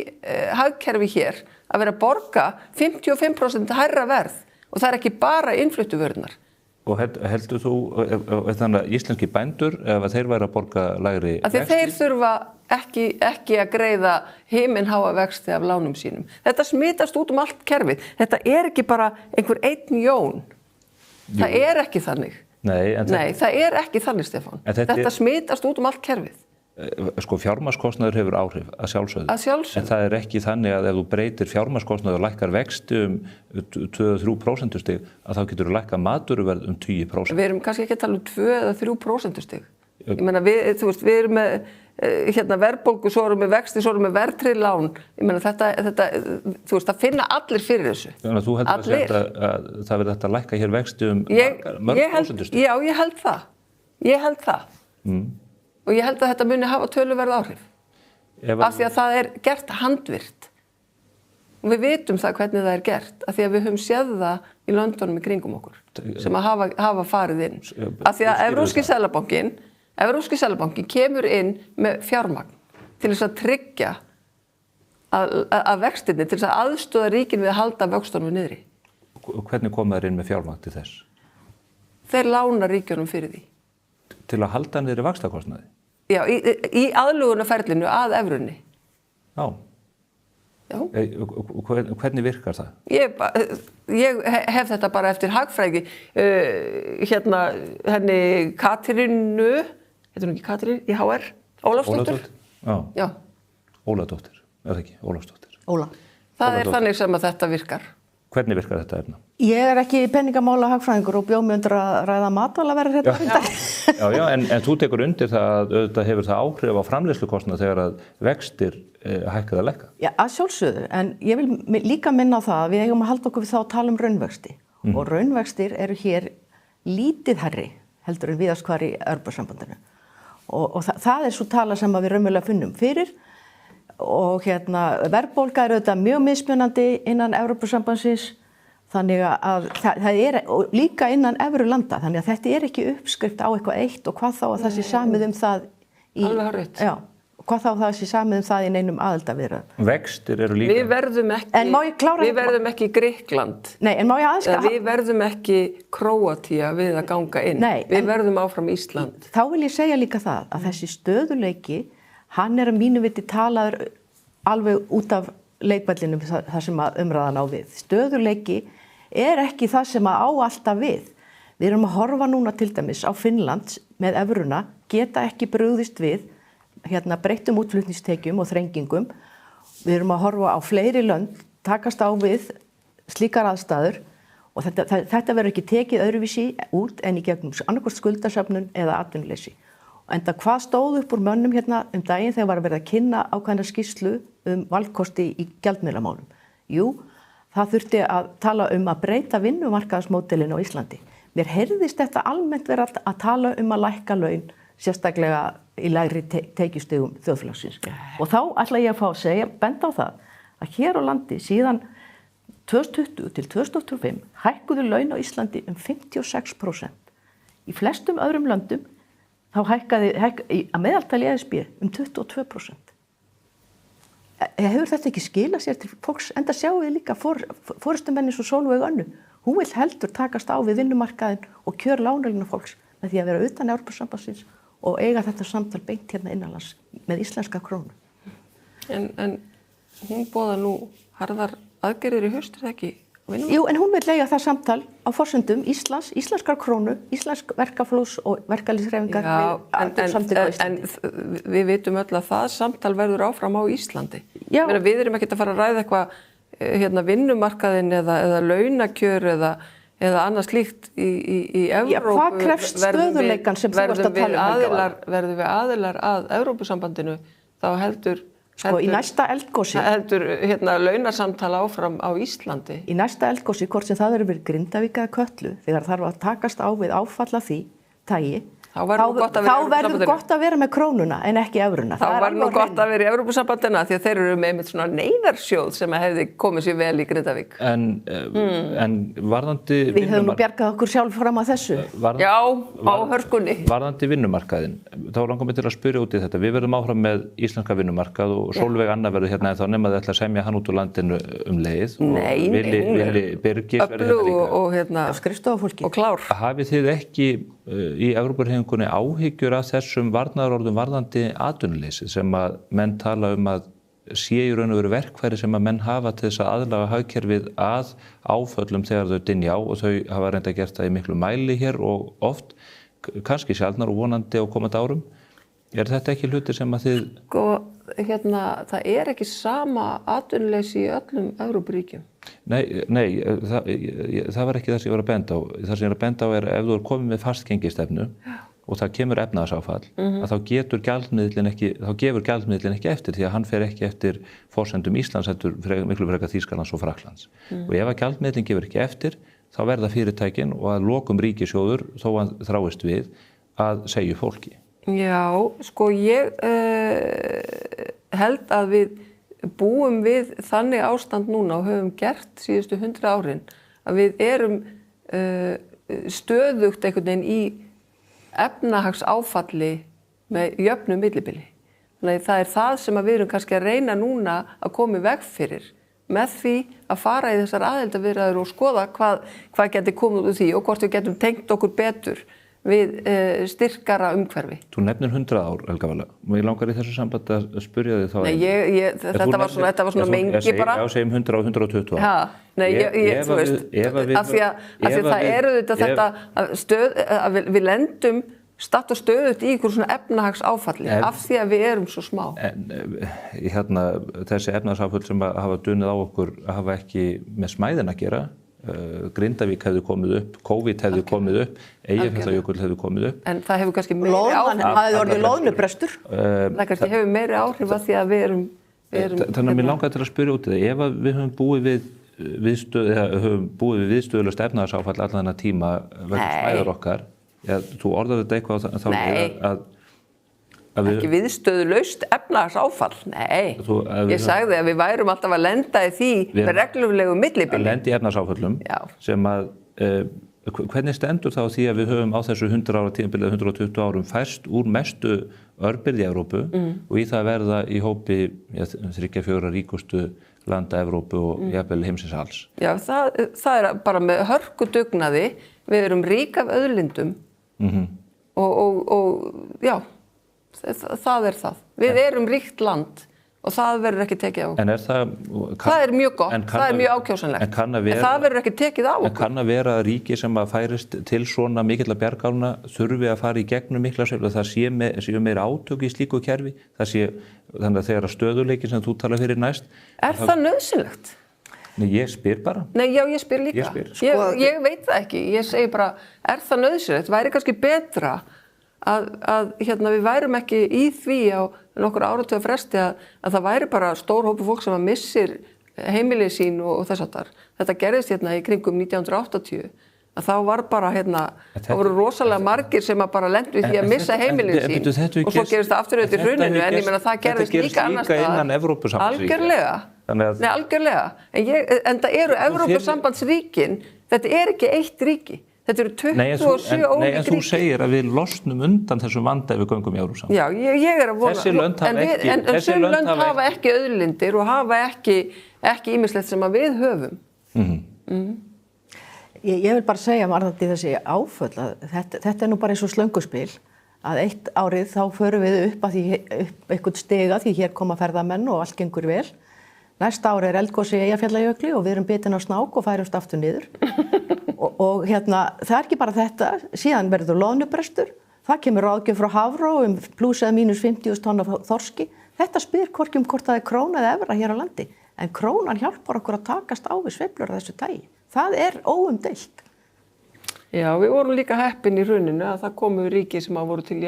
[SPEAKER 14] hagkerfi hér að vera að borga 55% hærra verð og það er ekki bara innfluttu vörurnar.
[SPEAKER 3] Og heldur þú, þannig að íslenski bændur, ef þeir væri að borga lægri vexti?
[SPEAKER 14] Þeir þurfa ekki að greiða himinháa vexti af lánum sínum. Þetta smitast út allt kerfið. Þetta er ekki bara einhver einn Jón. Það er ekki þannig. Nei, það er ekki þannig, Stefán. Þetta smitast út allt kerfið.
[SPEAKER 3] Fjármagnskostnaður hefur áhrif að sjálfsögðu. En það er ekki þannig að ef þú breytir fjármagnskostnaður og lækkar vexti 2-3% stig, að þá getur þú lækkað matvöruverð 10%.
[SPEAKER 14] Við erum kannski ekki að tala 2 eða 3% stig. Ég meina, við erum með verðbólgu, svo erum við vexti, svo erum við verðtryggð lán. Ég meina, þetta, það finna allir fyrir þessu.
[SPEAKER 3] Þannig að þú heldur að það verði þetta að lækka hér vexti mörg prósentustig?
[SPEAKER 14] Já, ég held það. Og ég held að þetta muni hafa töluverð áhrif. Af því að það er gert handvirkt. Og við vitum það hvernig það er gert. Af því að við höfum séð það í löndunum í kringum okkur. Sem að hafa farið inn. Af því að Evrópski seðlabankinn kemur inn með fjármagn til þess að tryggja að vextinni, til þess að aðstoða ríkin við að halda vöxtunum niðri.
[SPEAKER 3] Hvernig koma þeir inn með fjármagn til þess?
[SPEAKER 14] Þeir lána ríkjunum fyrir því.
[SPEAKER 3] Til að halda niðri vaxtakostnaði?
[SPEAKER 14] Já, í aðlögunarferlinu að evrunni.
[SPEAKER 3] Já. Hvernig virkar það?
[SPEAKER 14] Ég hef þetta bara eftir hagfræði. Henni Katrínu, heitir hún ekki Katrín, í HR? Ólafsdóttur? Já.
[SPEAKER 3] Ólafsdóttir, er það ekki? Ólafsdóttir.
[SPEAKER 15] Óla.
[SPEAKER 14] Það er þannig sem að þetta virkar.
[SPEAKER 3] Hvernig virkar þetta efna?
[SPEAKER 15] Ég ekki peningamála hagfræðingur og bjóð mig undir að ræða matvælaverð hérna.
[SPEAKER 3] Já, en þú tekur undir það að auðvitað hefur það áhrif á framleiðslukostnað þegar að vextir hækka eða lækka? Já,
[SPEAKER 15] að sjálfsögðu, en ég vil líka minna á það að við eigum að halda okkur við þá að tala raunvexti. Og raunvextir eru hér lítið hærri heldur en víðast hvar í Evrópusambandinu. Og það svo tala sem við raunverulega finnum fyrir. Og verðbólga auðvitað mjög mismunandi innan Evrópusambandsins, þannig að það og líka innan evrulanda, þannig að þetta ekki uppskrift á eitthvað eitt og hvað þá að það sé samið það
[SPEAKER 14] Alveg hárrétt.
[SPEAKER 15] Já, hvað þá að það sé samið það í neinum aðildarviðræðum.
[SPEAKER 3] Vextir eru líka.
[SPEAKER 14] Við verðum ekki Grikkland.
[SPEAKER 15] Nei, en má ég aðeins
[SPEAKER 14] Við verðum ekki Króatía við að ganga inn.
[SPEAKER 15] Nei,
[SPEAKER 14] við verðum áfram Ísland.
[SPEAKER 15] Þá vil ég segja líka það að þessi stöðuleiki, hann að mínu viti talaður alveg út af leikvellinum þar sem umræðan á við. Stöðuleiki ekki það sem á alltaf við. Við erum að horfa núna til dæmis á Finnland með evruna, geta ekki brugðist við breyttum útflutningstekjum og þrengingum. Við erum að horfa á fleiri lönd, takast á við slíkar aðstæður og þetta verður ekki tekið öðruvísi út en í gegnum annarkvort skuldasöfnun eða atvinnuleysi. Enda hvað stóð upp úr mönnum daginn þegar var að verða að kynna ákveðna skýrslu valkosti í gjaldmiðlamálum? Jú, það þurfti að tala að breyta vinnumarkaðsmódelinu á Íslandi. Mér heyrðist þetta almennt vera að tala að lækka laun, sérstaklega í lægri tekjustigum þjóðfélagsins. Og þá ætla ég að fá að segja, benda á það, að hér á landi síðan 2020 til 2025 hækkuðu laun á Íslandi 56%. Í flestum öðrum löndum þá hækkaði að meðaltali ESB 22%. Hefur þetta ekki skilað sér til fólks, enda sjáum við líka forystumenn eins og Sólveig Önnu. Hún vill heldur takast á við vinnumarkaðinn og kjör láglauna fólks með því að vera utan Evrópusambandsins og eiga þetta samtal beint innanlands með íslenska krónu.
[SPEAKER 14] En hún boðar nú harðar aðgerðir í haust, það ekki?
[SPEAKER 15] Jú, en hún vill eiga það samtal á forsendum íslenskar krónu, íslensk verkaflós og verkalýðshreyfingar
[SPEAKER 14] en við vitum öll að það samtal verður áfram á Íslandi. Við erum ekki að fara að ræða eitthvað vinnumarkaðinn eða launakjör eða annað slíkt í Evrópu.
[SPEAKER 15] Hvað krefst stöðuleikan sem þú varst að tala
[SPEAKER 14] verðum við aðilar að Evrópusambandinu, þá heldur
[SPEAKER 15] í næsta eldgosi
[SPEAKER 14] heldur launarsamtala áfram á Íslandi.
[SPEAKER 15] Í næsta eldgosi, hvort sem það verið Grindavík eða Kötlu, þegar þarf að takast á við áfall af því tagi, þá verður gott að vera með krónuna en ekki evruna.
[SPEAKER 14] Þá var nú gott að vera í Evrópusambandina því að þeir eru með einmitt svona neyðarsjóð sem hefði komið sér vel í Grindavík.
[SPEAKER 3] En varðandi
[SPEAKER 15] við höfum nú bjargað okkur sjálf fram að þessu.
[SPEAKER 14] Já, á hörkunni.
[SPEAKER 3] Varðandi vinnumarkaðinn, þá langar mig til að spyrja út í þetta. Við verðum áfram með íslenska vinnumarkað og Sólveig Anna verður en þá nema þau ætla að semja hann út úr landinu leið.
[SPEAKER 14] Nei,
[SPEAKER 3] Vili Birgis verður
[SPEAKER 14] og klár.
[SPEAKER 3] Hafið þið ekki í Evrópuhreyfingunni áhyggjur af þessum varnaðarorðum varðandi atvinnuleysi sem að menn tala að sé í raun og veru verkfæri sem að menn hafa til þess að aðlaga hagkerfið að áföllum þegar þau dynja á og þau hafa reynda gert það í miklu mæli hér og oft, kannski sjaldnar og vonandi á komandi árum. Þetta ekki hluti sem að þið...
[SPEAKER 14] það ekki sama atvinnuleysi í öllum Evrópuríkjum.
[SPEAKER 3] Nei, það var ekki það sem ég var að benda á. Það sem ég var að benda á ef þú er komið með fastgengistefnu og það kemur efnahagsáfall, að þá gefur gjaldmiðillinn ekki eftir því að hann fer ekki eftir forsendum Íslands, heldur miklu frekar Þýskalands og Frakklands. Og ef að gjaldmiðillinn gefur ekki eftir, þá verða fyrirtækin og að lokum ríkissjóður, þó hann þráist við, að segja fólki.
[SPEAKER 14] Já, ég held að við búum við þannig ástand núna og höfum gert síðustu 100 árin að við erum stöðugt einhvern veginn í efnahagsáfalli með jöfnu millibili. Þannig að það það sem við erum kannski að reyna núna að koma í veg fyrir með því að fara í þessar aðildarviðræður og skoða hvað geti komið úr því og hvort við getum tengt okkur betur við styrkara umhverfi.
[SPEAKER 3] Þú nefnir 100 ár, Helga Vala. Mér langar í þessu sambandi að spyrja þig þá.
[SPEAKER 14] Nei, þetta var svona mengi bara.
[SPEAKER 3] Já, segjum 100 og 120 ár.
[SPEAKER 14] Nei, þú veist, af því að það eru þetta að við lendum statt og stöðut í ykkur svona efnahagsáfalli af því að við erum svo smá.
[SPEAKER 3] Þessi efnahagsáföll sem hafa dunið á okkur hafa ekki með smæðin að gera. Grindavík hefði komið upp, COVID hefði komið upp, Eyjafjallajökull hefði komið upp.
[SPEAKER 14] En það hefur kannski meiri áhrif.
[SPEAKER 15] Það hefði orðið loðnubrestur.
[SPEAKER 14] Það kannski hefur meiri áhrif að því að við erum
[SPEAKER 3] Þannig að mér langar til að spyrja út í það. Ef við höfum búið við viðstöðulaust efnahagsáfall allan þennan tíma vegna smæðar okkar, þú orðar þetta eitthvað þá
[SPEAKER 14] ekki viðstöðulaust efnahagsáfall, nei. Ég sagði að við værum alltaf að lenda í því með reglulegu millibili.
[SPEAKER 3] Að lenda í efnahagsáföllum sem að, hvernig stendur þá því að við höfum á þessu 100 ára tímabili eða 120 árum færst úr mestu örbirgð í Evrópu og í það verða í hópi 3-4 ríkustu landa Evrópu og jafnvel heimsins alls. Já,
[SPEAKER 14] það er bara með hörkudugnaði, við erum rík af auðlindum og já, það er það. Við erum ríkt land og það verður ekki tekið á okkur.
[SPEAKER 3] En er það...
[SPEAKER 14] Það er mjög gott, það er mjög ákjósanlegt. En það verður ekki tekið á okkur.
[SPEAKER 3] En kann að vera að ríki sem að færist til svona mikilla bjargálna þurfi að fara í gegnum mikla sveiflu, það séu meira átök í slíku kerfi, þannig að þegar stöðuleikin sem þú talar fyrir næst...
[SPEAKER 14] Er það nauðsynlegt?
[SPEAKER 3] Nei, ég spyr bara.
[SPEAKER 14] Nei, já, ég spyr líka. Ég veit það ekki. Ég segi bara, er það nauðsynlegt? Væri kannski betra að við værum ekki í því á nokkur áratuga fresti að það væri bara stór hópur fólk sem að missir heimilið sín og þess aftar. Þetta gerðist í kringum 1980 að þá var bara þá voru rosalega margir sem að bara lendu í því að missa heimilið sín og svo gerist það aftur auðvitað í hruninu en ég meina það gerðist líka annars staðar. Algjörlega. Nei, algjörlega. En það eru Evrópusambandsríkin, þetta er ekki eitt ríki. Þetta eru 27 ólík ríki.
[SPEAKER 3] Nei, en þú segir að við losnum undan þessum vanda ef við göngum í Evrópusambandið.
[SPEAKER 14] Já, ég er að vona.
[SPEAKER 3] Þessi lönd hafa ekki...
[SPEAKER 14] En sömu lönd hafa ekki auðlindir og hafa ekki ýmislegt sem að við höfum.
[SPEAKER 15] Ég vil bara segja varðandi þessi áföll að þetta er nú bara eins og slönguspil að eitt árið þá förum við upp einhvern stiga því hér koma ferðamenn og allt gengur vel. Næsta ári er eldgosi í Eyjafjallajökli og við erum bitin á snák og færumst aftur niður. og það er ekki bara þetta, síðan verður loðnubrestur, það kemur ráðgjöf frá Hafró pluss eða mínus 50.000 tonn af þorski. Þetta spyr hvorki hvort það er króna eða evra hér á landi, en krónan hjálpar okkur að takast á við sveiflur af þessu tagi. Það er óumdeilt.
[SPEAKER 14] Já, við vorum líka heppin í hruninu að það komu ríki sem að voru til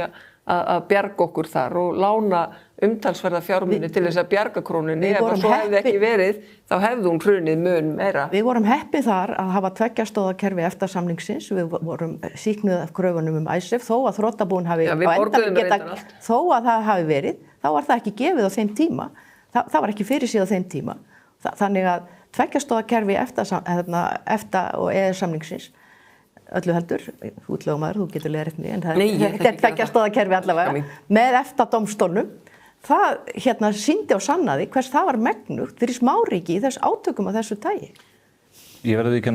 [SPEAKER 14] að bjarga okkur þar og lána umtalsverða fjármuni til þess að bjarga krónunni. Ef það svo hefði ekki verið, þá hefði hún hrunið mun meira.
[SPEAKER 15] Við vorum heppin þar að hafa 2 stoða kerfi EFTA-samningsins. Við vorum sýknuð af kröfunum Icesave, þó að þrotabúin hafi þó að það hafi verið, þá var það ekki gefið á þeim tíma. Það var ekki fyrirsíð á þeim tíma. Þannig að 2 stoða kerfi EFTA og EES-samningsins öllu heldur, útlögumæður, þú getur leiðrétt mig, en þetta er 2 stoða kerfi allavega, með EFTA-dómstólnum. Það sýndi og sannaði hvers það var megnugt fyrir smáríki í þess átökum af þessu tagi.
[SPEAKER 3] Ég verði ekki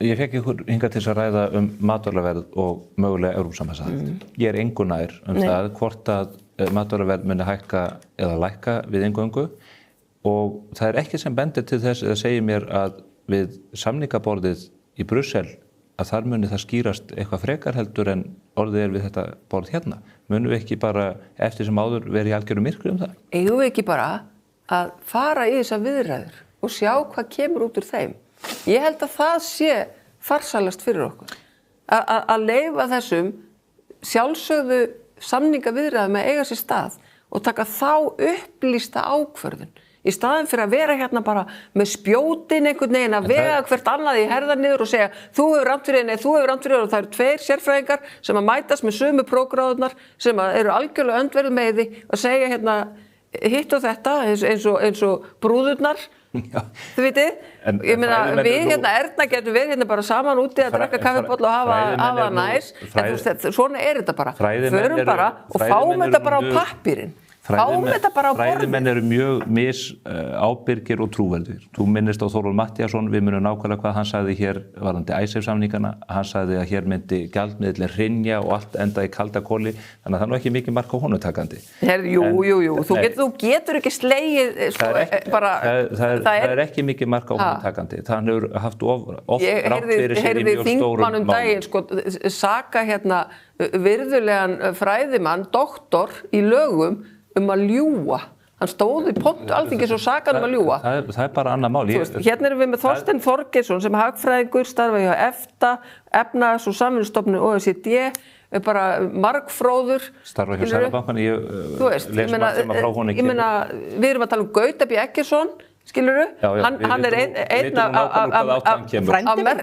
[SPEAKER 3] ég fekk ykkur hingað til að ræða matvælaverð og mögulega Evrópusambandsaðild. Ég er engu nær það hvort að matvælaverð muni hækka eða lækka við eingöngu og það er ekki sem bendir til þess að segja mér að við samningaborðið í Brussel að þar muni það skýrast eitthvað frekar heldur en orðið er við þetta borð hérna. Munum við ekki bara eftir sem áður verið í algjörum myrkri það?
[SPEAKER 14] Eigum við ekki bara að fara í þessa viðræður og sjá hvað kemur út úr þeim? Ég held að það sé farsælast fyrir okkur. Að leyfa þessum sjálfsögðu samningaviðræðum að eiga sér stað og taka þá upplýsta ákvörðun. Í staðin fyrir að vera hérna bara með spjótin einhvern veginn að vega hvert annað í herðar niður og segja þú hefur rangt fyrir henni, þú hefur rangt fyrir henni og það eru 2 sérfræðingar sem að mætast með sömu prógráðurnar sem eru algjörlega öndverðu með því að segja hérna hitt og þetta eins og brúðurnar. Þú vitið? Ég meina við hérna Erna getum verið hérna bara saman úti að drekka kaffibolla og hafa það næs. Svona er þetta bara. Förum bara og fáum þetta bara á pappírinn. Fáum þetta bara á borðið.
[SPEAKER 3] Fræðimenn eru mjög ábyrgir og trúverðir. Þú minnist á Þórólf Matthíasson, við munum nákvæmlega hvað hann sagði hér varðandi Icesave-samningana. Hann sagði að hér myndi gjaldmiðillinn hrynja og allt enda í kalda koli, þannig að það er nú ekki mikið mark á honum takandi.
[SPEAKER 14] Jú. Þú getur ekki slegið
[SPEAKER 3] það er ekki mikið mark á honum takandi. Það hefur haft oft rátt fyrir sér í mjög stórum málum.
[SPEAKER 14] Daginn, saka virðulegan fræðimann, doktor í lögum að ljúga. Hann stóð í pontu Alþingis og sakaði að ljúga.
[SPEAKER 3] Það er bara annað mál.
[SPEAKER 14] Hérna erum við með Þorstein Þorgeirsson sem hagfræðingur, starfa hjá EFTA, Efnahags- og samvinnustofnun OECD, bara margfróður.
[SPEAKER 3] Starfa hjá Seðlabankanum, ég les margt sem að frá honum kemur.
[SPEAKER 14] Við erum að tala Gauta B. Eggertsson, skilurðu? Hann einn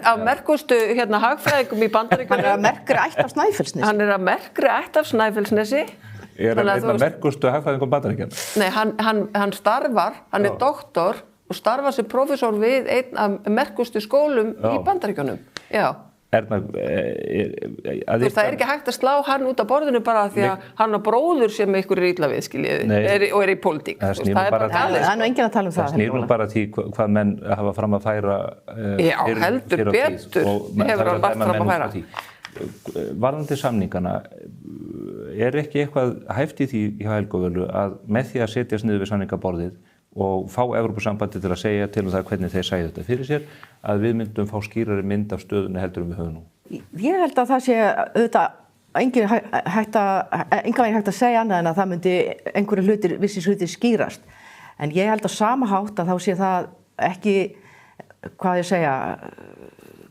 [SPEAKER 14] af merkustu hagfræðingum í Bandaríkjunum.
[SPEAKER 15] Hann merkri ætt af Snæfellsnesi.
[SPEAKER 14] Hann merkri ætt af Snæfellsnesi.
[SPEAKER 3] Ég einn af merkustu hagfræðingum Bandaríkjunum.
[SPEAKER 14] Nei, hann starfar, hann doktor og starfar sem prófessor við einn af merkustu skólum í Bandaríkjunum. Já. Það er ekki hægt að slá hann út af borðinu bara því að hann og bróður sem ykkur illa við, skiljiði, og í pólitík.
[SPEAKER 15] Það er nú enginn að tala um það.
[SPEAKER 3] Það snýr nú bara því hvað menn hafa fram að færa
[SPEAKER 14] Já, heldur betur hefur hann vart fram að færa.
[SPEAKER 3] Varðandi samningana, er ekki eitthvað hæft í því hjá Helgavölu að með því að setjast niður við samningaborðið og fá Evrópusambandið til að segja til það hvernig þeir sæðu þetta fyrir sér, að við myndum fá skýrari mynd af stöðunni heldur við höfum nú?
[SPEAKER 15] Ég held að það sé auðvitað engan veginn hægt að segja annað en að það myndi einhverju vissir hlutir skýrast. En ég held að sama hátt að þá sé það ekki,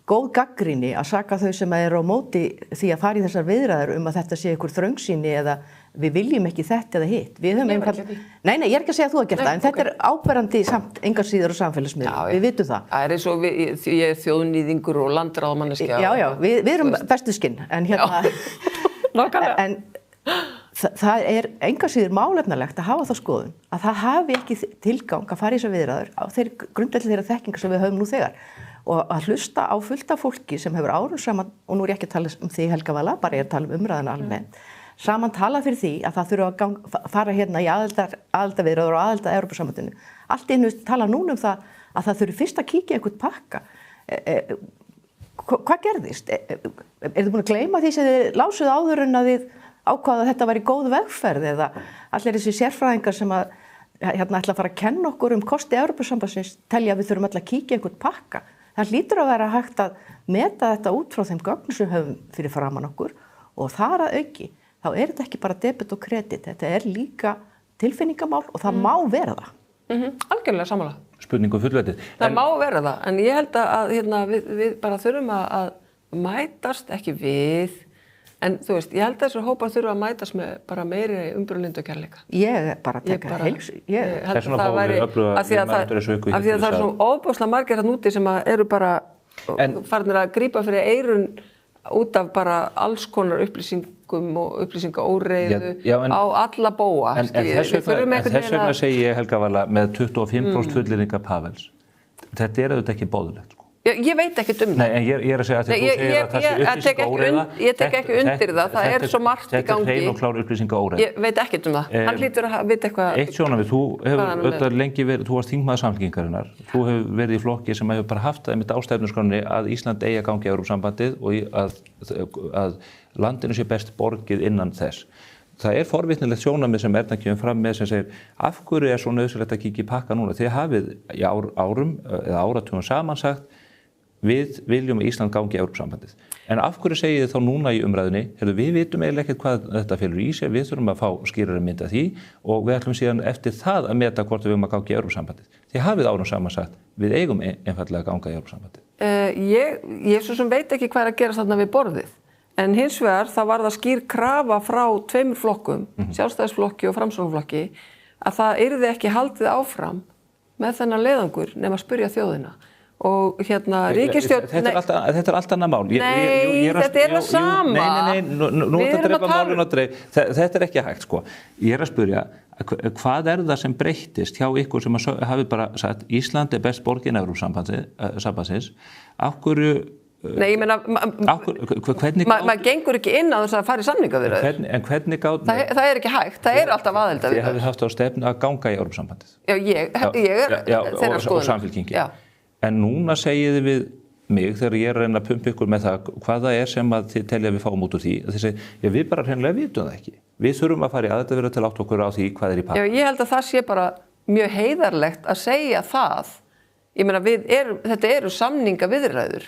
[SPEAKER 15] góð gagnrýni að saka þau sem eru á móti því að fara í þessar viðræður að þetta sé einhver þröngsýni eða við viljum ekki þetta eða hitt. Nei, ég er ekki að segja að þú að gera það, en þetta er áberandi samt engar síður og samfélagsmiðlum. Við vitum það. Það er eins og ég er þjóðnýðingur og landráðmanneskja. Já, við erum bestuskinn, en en það er engar síður málefnalegt að hafa þá skoðun að það hafi ekki tilgang að fara í þessar viðræður á grundvelli þeirra þekkingar sem við höfum nú þegar. Og að hlusta á fullt af fólki sem hefur árum saman, og nú er ég ekki að tala um því Helga Vala, bara ég er að tala um umræðina almennt, saman talað fyrir því að það þurfa að fara hérna í aðildarviðræður og aðild að Evrópusambandinu. Allt í einu tala núna um það að það þurfi fyrst að kíkja einhvern pakka. Hvað gerðist? Þið búin að gleyma því sem þið lásuð áður en að þið ákvaða að þetta væri góð vegferð eða allir þessi sérfræðingar sem að ætla að fara að kenna okkur kosti Evrópusambandsins telja að við þurfum alltaf að kíkja einhvern pakka. Það hlýtur að vera hægt að meta þetta út frá þeim gögnum sem höfum fyrir framan okkur og þar að auki, þá er þetta ekki bara debet og kredit, þetta er líka tilfinningamál og það má vera það.
[SPEAKER 14] Algjörlega sammála.
[SPEAKER 3] Spurningu fullvetið. Það
[SPEAKER 14] má vera það, en ég held að við bara þurfum að mætast ekki við, en þú veist, ég held að þessar hópar þurfa að mætast með bara meiri umburðarlyndi og kærleika.
[SPEAKER 15] Ég bara teka heilsu.
[SPEAKER 14] Ég held að það væri, af því að það er svona ofboðslega margir þarna úti sem eru bara farnir að grípa fyrir eyrun út af bara alls konar upplýsingum og upplýsingaóreiðu á alla bóa.
[SPEAKER 3] En þess vegna segi ég Helga Vala með 25% fullyrðingar Pavels. Þetta er auðvitað ekki boðlegt.
[SPEAKER 14] Ég veit ekkert um það.
[SPEAKER 3] Nei, en ég er að segja að þú segir að það sé upplýsingaóreiða.
[SPEAKER 14] Ég tek ekki undir það, það er svo margt í gangi.
[SPEAKER 3] Þetta er hrein og klár upplýsingaóreiða.
[SPEAKER 14] Ég veit ekkert um það. Hann hlýtur að vita eitthvað.
[SPEAKER 3] Eitt sjónarmið, þú hefur auðvitað lengi verið, þú varst þingmaður Samfylkingarinnar. Þú hefur verið í flokki sem hefur bara haft það á stefnuskránni að Ísland eigi að ganga í Evrópusambandið og að landinu sé best borgið innan þess. Það er forvitnilegt sjónarmið sem Erna kemur fram með sem segir af hverju er svo nauðsynlegt að kíkja í pakka núna? Þið hafið í árum eða áratugum saman sagt við viljum að Ísland gangi í Evrópusambandið. En af hverju segið þið þá núna í umræðunni, við vitum eiginlega ekkert hvað þetta felur í sér, við þurfum að fá skýrari mynd af því og við ætlum síðan eftir það að meta hvort við viljum að ganga í Evrópusambandið. Þið hafið árum saman sagt, við eigum einfaldlega að ganga í Evrópusambandið.
[SPEAKER 14] Ég svo sem veit ekki hvað er að gerast þarna við borðið. En hins vegar það var það skýr krafa frá tveimur flokkum, Sjálfstæðisflokki og Framsóknarflokki, að það yrði ekki haldið áfram með þennan leiðangur nema að spyrja þjóðina. Og ríkisstjórn...
[SPEAKER 3] Þetta er allt annað mál.
[SPEAKER 14] Nei, þetta er það sama.
[SPEAKER 3] Nei, nú er þetta að drepa málun og dreif. Þetta er ekki hægt, sko. Ég er að spyrja, hvað er það sem breyttist hjá ykkur sem hafi bara sagt Ísland er best borgin Evrópussambandsins? Af hverju
[SPEAKER 14] Nei, ég meina, maður gengur ekki inn á þess að fara í samningaviðræður.
[SPEAKER 3] En hvernig gátt...
[SPEAKER 14] Það ekki hægt, það alltaf aðildarviðræður.
[SPEAKER 3] Þið hafið haft á stefnu að ganga í Evrópusambandið.
[SPEAKER 14] Já, ég þeirra skoðunar.
[SPEAKER 3] Og samfylkingin. En núna segið þið við mig þegar ég reyna að pumpa ykkur með það hvað það sem að þið telja við fáum út úr því. Þið segir, við bara hreinlega vitum það ekki. Við þurfum að fara í aðildarviðræður til að átta okkur á því hvað í pakka.
[SPEAKER 14] Já, ég held að það sé bara mjög heiðarlegt að segja það. Ég meina, þetta eru samningaviðræður.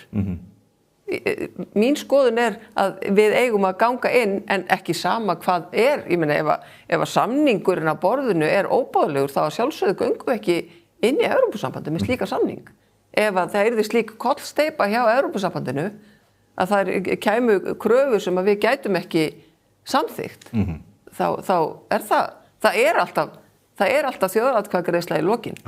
[SPEAKER 14] Mín skoðun að við eigum að ganga inn en ekki sama hvað ég meina, ef að samningurinn á borðinu óboðlegur þá að sjálfsögðu göngum við ekki inn í Evrópusambandið með slíka samning. Ef að það yrði slík kollsteypa hjá Evrópusambandinu að það kæmu kröfur sem að við gætum ekki samþykkt, þá það alltaf þjóðaratkvæðagreiðsla í lokin.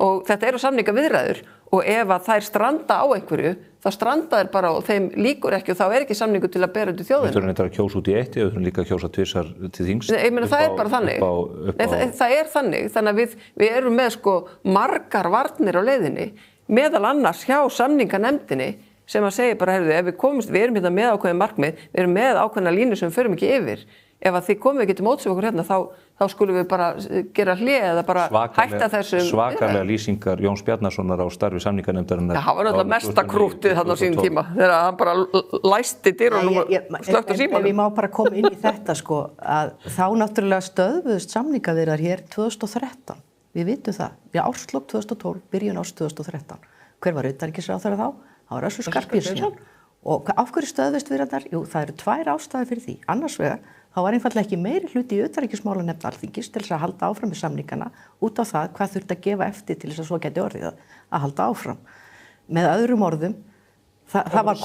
[SPEAKER 14] Og þetta eru samningaviðræður og ef að þær stranda á einhverju, þá stranda þær bara og þeim líkur ekki og þá ekki samningur til að bera undir þjóðina.
[SPEAKER 3] Við þurfum þetta að kjósa út í eitt, við þurfum líka að kjósa tvisvar til þings.
[SPEAKER 14] Ég meina, það bara þannig. Það þannig, þannig að við erum með margar varnir á leiðinni, meðal annars hjá samninganefndinni sem að segja bara, heyrðu, ef við komumst, við erum hérna með ákveðin markmið, við erum með ákveðna línu sem við förum ekki yfir. Ef að þið komum ekki til móts við okkur hérna, þá skulum við bara gera hlé eða bara hætta þessum...
[SPEAKER 3] Svakalega lýsingar Jóns Bjarnasonar á starfi samninganefndarinnar.
[SPEAKER 14] Það var náttúrulega mesta krúttið þarna á sínum tíma, þegar hann bara læsti dyrunum og slökkti símanum.
[SPEAKER 15] En við má bara koma inn í þetta, að þá náttúrulega stöðvuðust samningaviðræður hér 2013. Við vitum það. Við árslok 2012, byrjun árs 2013. Hver var utanríkisráðherra þá? Það var Össur Skarphéðinsson. Og af hverju stöðvuðust viðræðurnar? Jú, það eru 2 ástæður fyrir því. Annars vegar, þá var einfaldlega ekki meiri hluti í utanríkismálanefnd Alþingis til þess að halda áfram með samningana út á það hvað þurfti að gefa eftir til þess að svo geti orðið að halda áfram. Með öðrum orðum, það var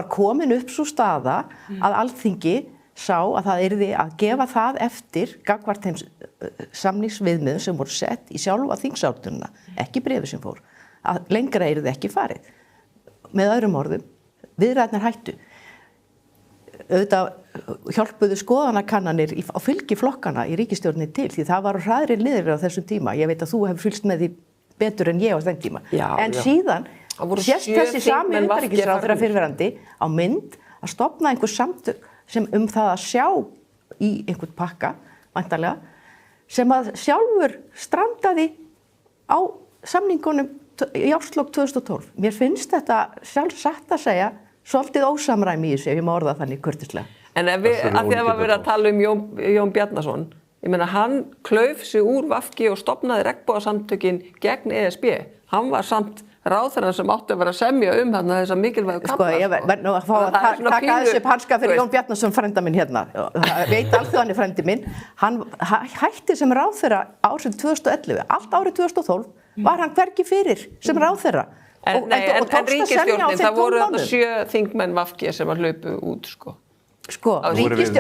[SPEAKER 15] komin upp svo staða að Alþingi sá að það yrði að gefa það eftir gagnvart þeim samningsviðmiðum sem voru sett í sjálfa þingsályktunina, ekki bréfi sem fór, að lengra yrði ekki farið. Með öðrum orðum, viðræðurnar hættu. Auðvitað hjálpuðu skoðanakannanir á fylgi flokkana í ríkisstjórninni til því það var hraðri liðir á þessum tíma. Ég veit að þú hefur fylgst með því betur en ég á þeim tíma. En síðan sést þessi sami utanríkisráðherra fyrrverandi á mynd að stofna einhver samtök sem það að sjá í einhvern pakka, væntanlega, sem að sjálfur strandaði á samningunum í árslok 2012. Mér finnst þetta sjálfsagt að segja svolítið ósamræmi í þessu, ef ég má orða þannig kurteislega.
[SPEAKER 14] En að því að við verðum að tala Jón Bjarnason, ég meina hann klauf sig úr VG og stofnaði regnbogasamtökin gegn ESB. Hann var samt ráðherrann sem átti að vera að semja þessa mikilvægu kafla.
[SPEAKER 15] Ég verð nú að fá að taka aðeins upp hanska fyrir Jón Bjarnason, frænda minn hérna. Það veit alþjóðan er frændi minn. Hann hætti sem ráðherra árið 2011. Allt árið 2012 var hann hvergi fyrir sem ráðherra.
[SPEAKER 14] En ríkisstjórnin, það voru 7 þingmenn VG sem að hlaupu út,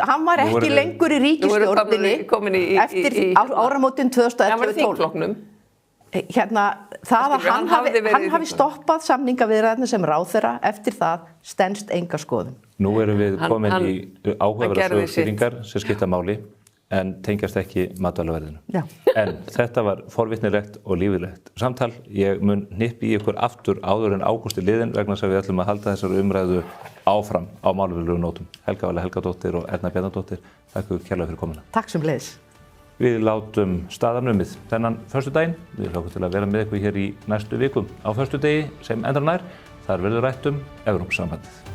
[SPEAKER 15] hann var ekki lengur í ríkisstjórninni eftir áramótin 2011-12.
[SPEAKER 14] Hann var í þingflokknum.
[SPEAKER 15] Það að hann hafi stoppað samningaviðræðurnar sem ráðherra, eftir það stenst enga skoðun.
[SPEAKER 3] Nú erum við komin í áhugaverðar sögurþýðingar sem skipta máli en tengjast ekki matvælaverðinu. En þetta var forvitnilegt og lífilegt samtal. Ég mun hnippa í ykkur aftur áður en ágúst er liðinn vegna þess að við ætlum að halda þessari umræðu áfram á málefnalegum nótum. Helga Vala Helgadóttir og Erna Bjarnadóttir, þakka ykkur kærlega fyrir komuna.
[SPEAKER 15] Takk sömuleiðis.
[SPEAKER 3] Við látum staðar numið þennan föstudaginn. Við hlökkum til að vera með ykkur hér í næstu vikum. Á föstudegi sem endar nær, þar verður rætt Evrópusambandið.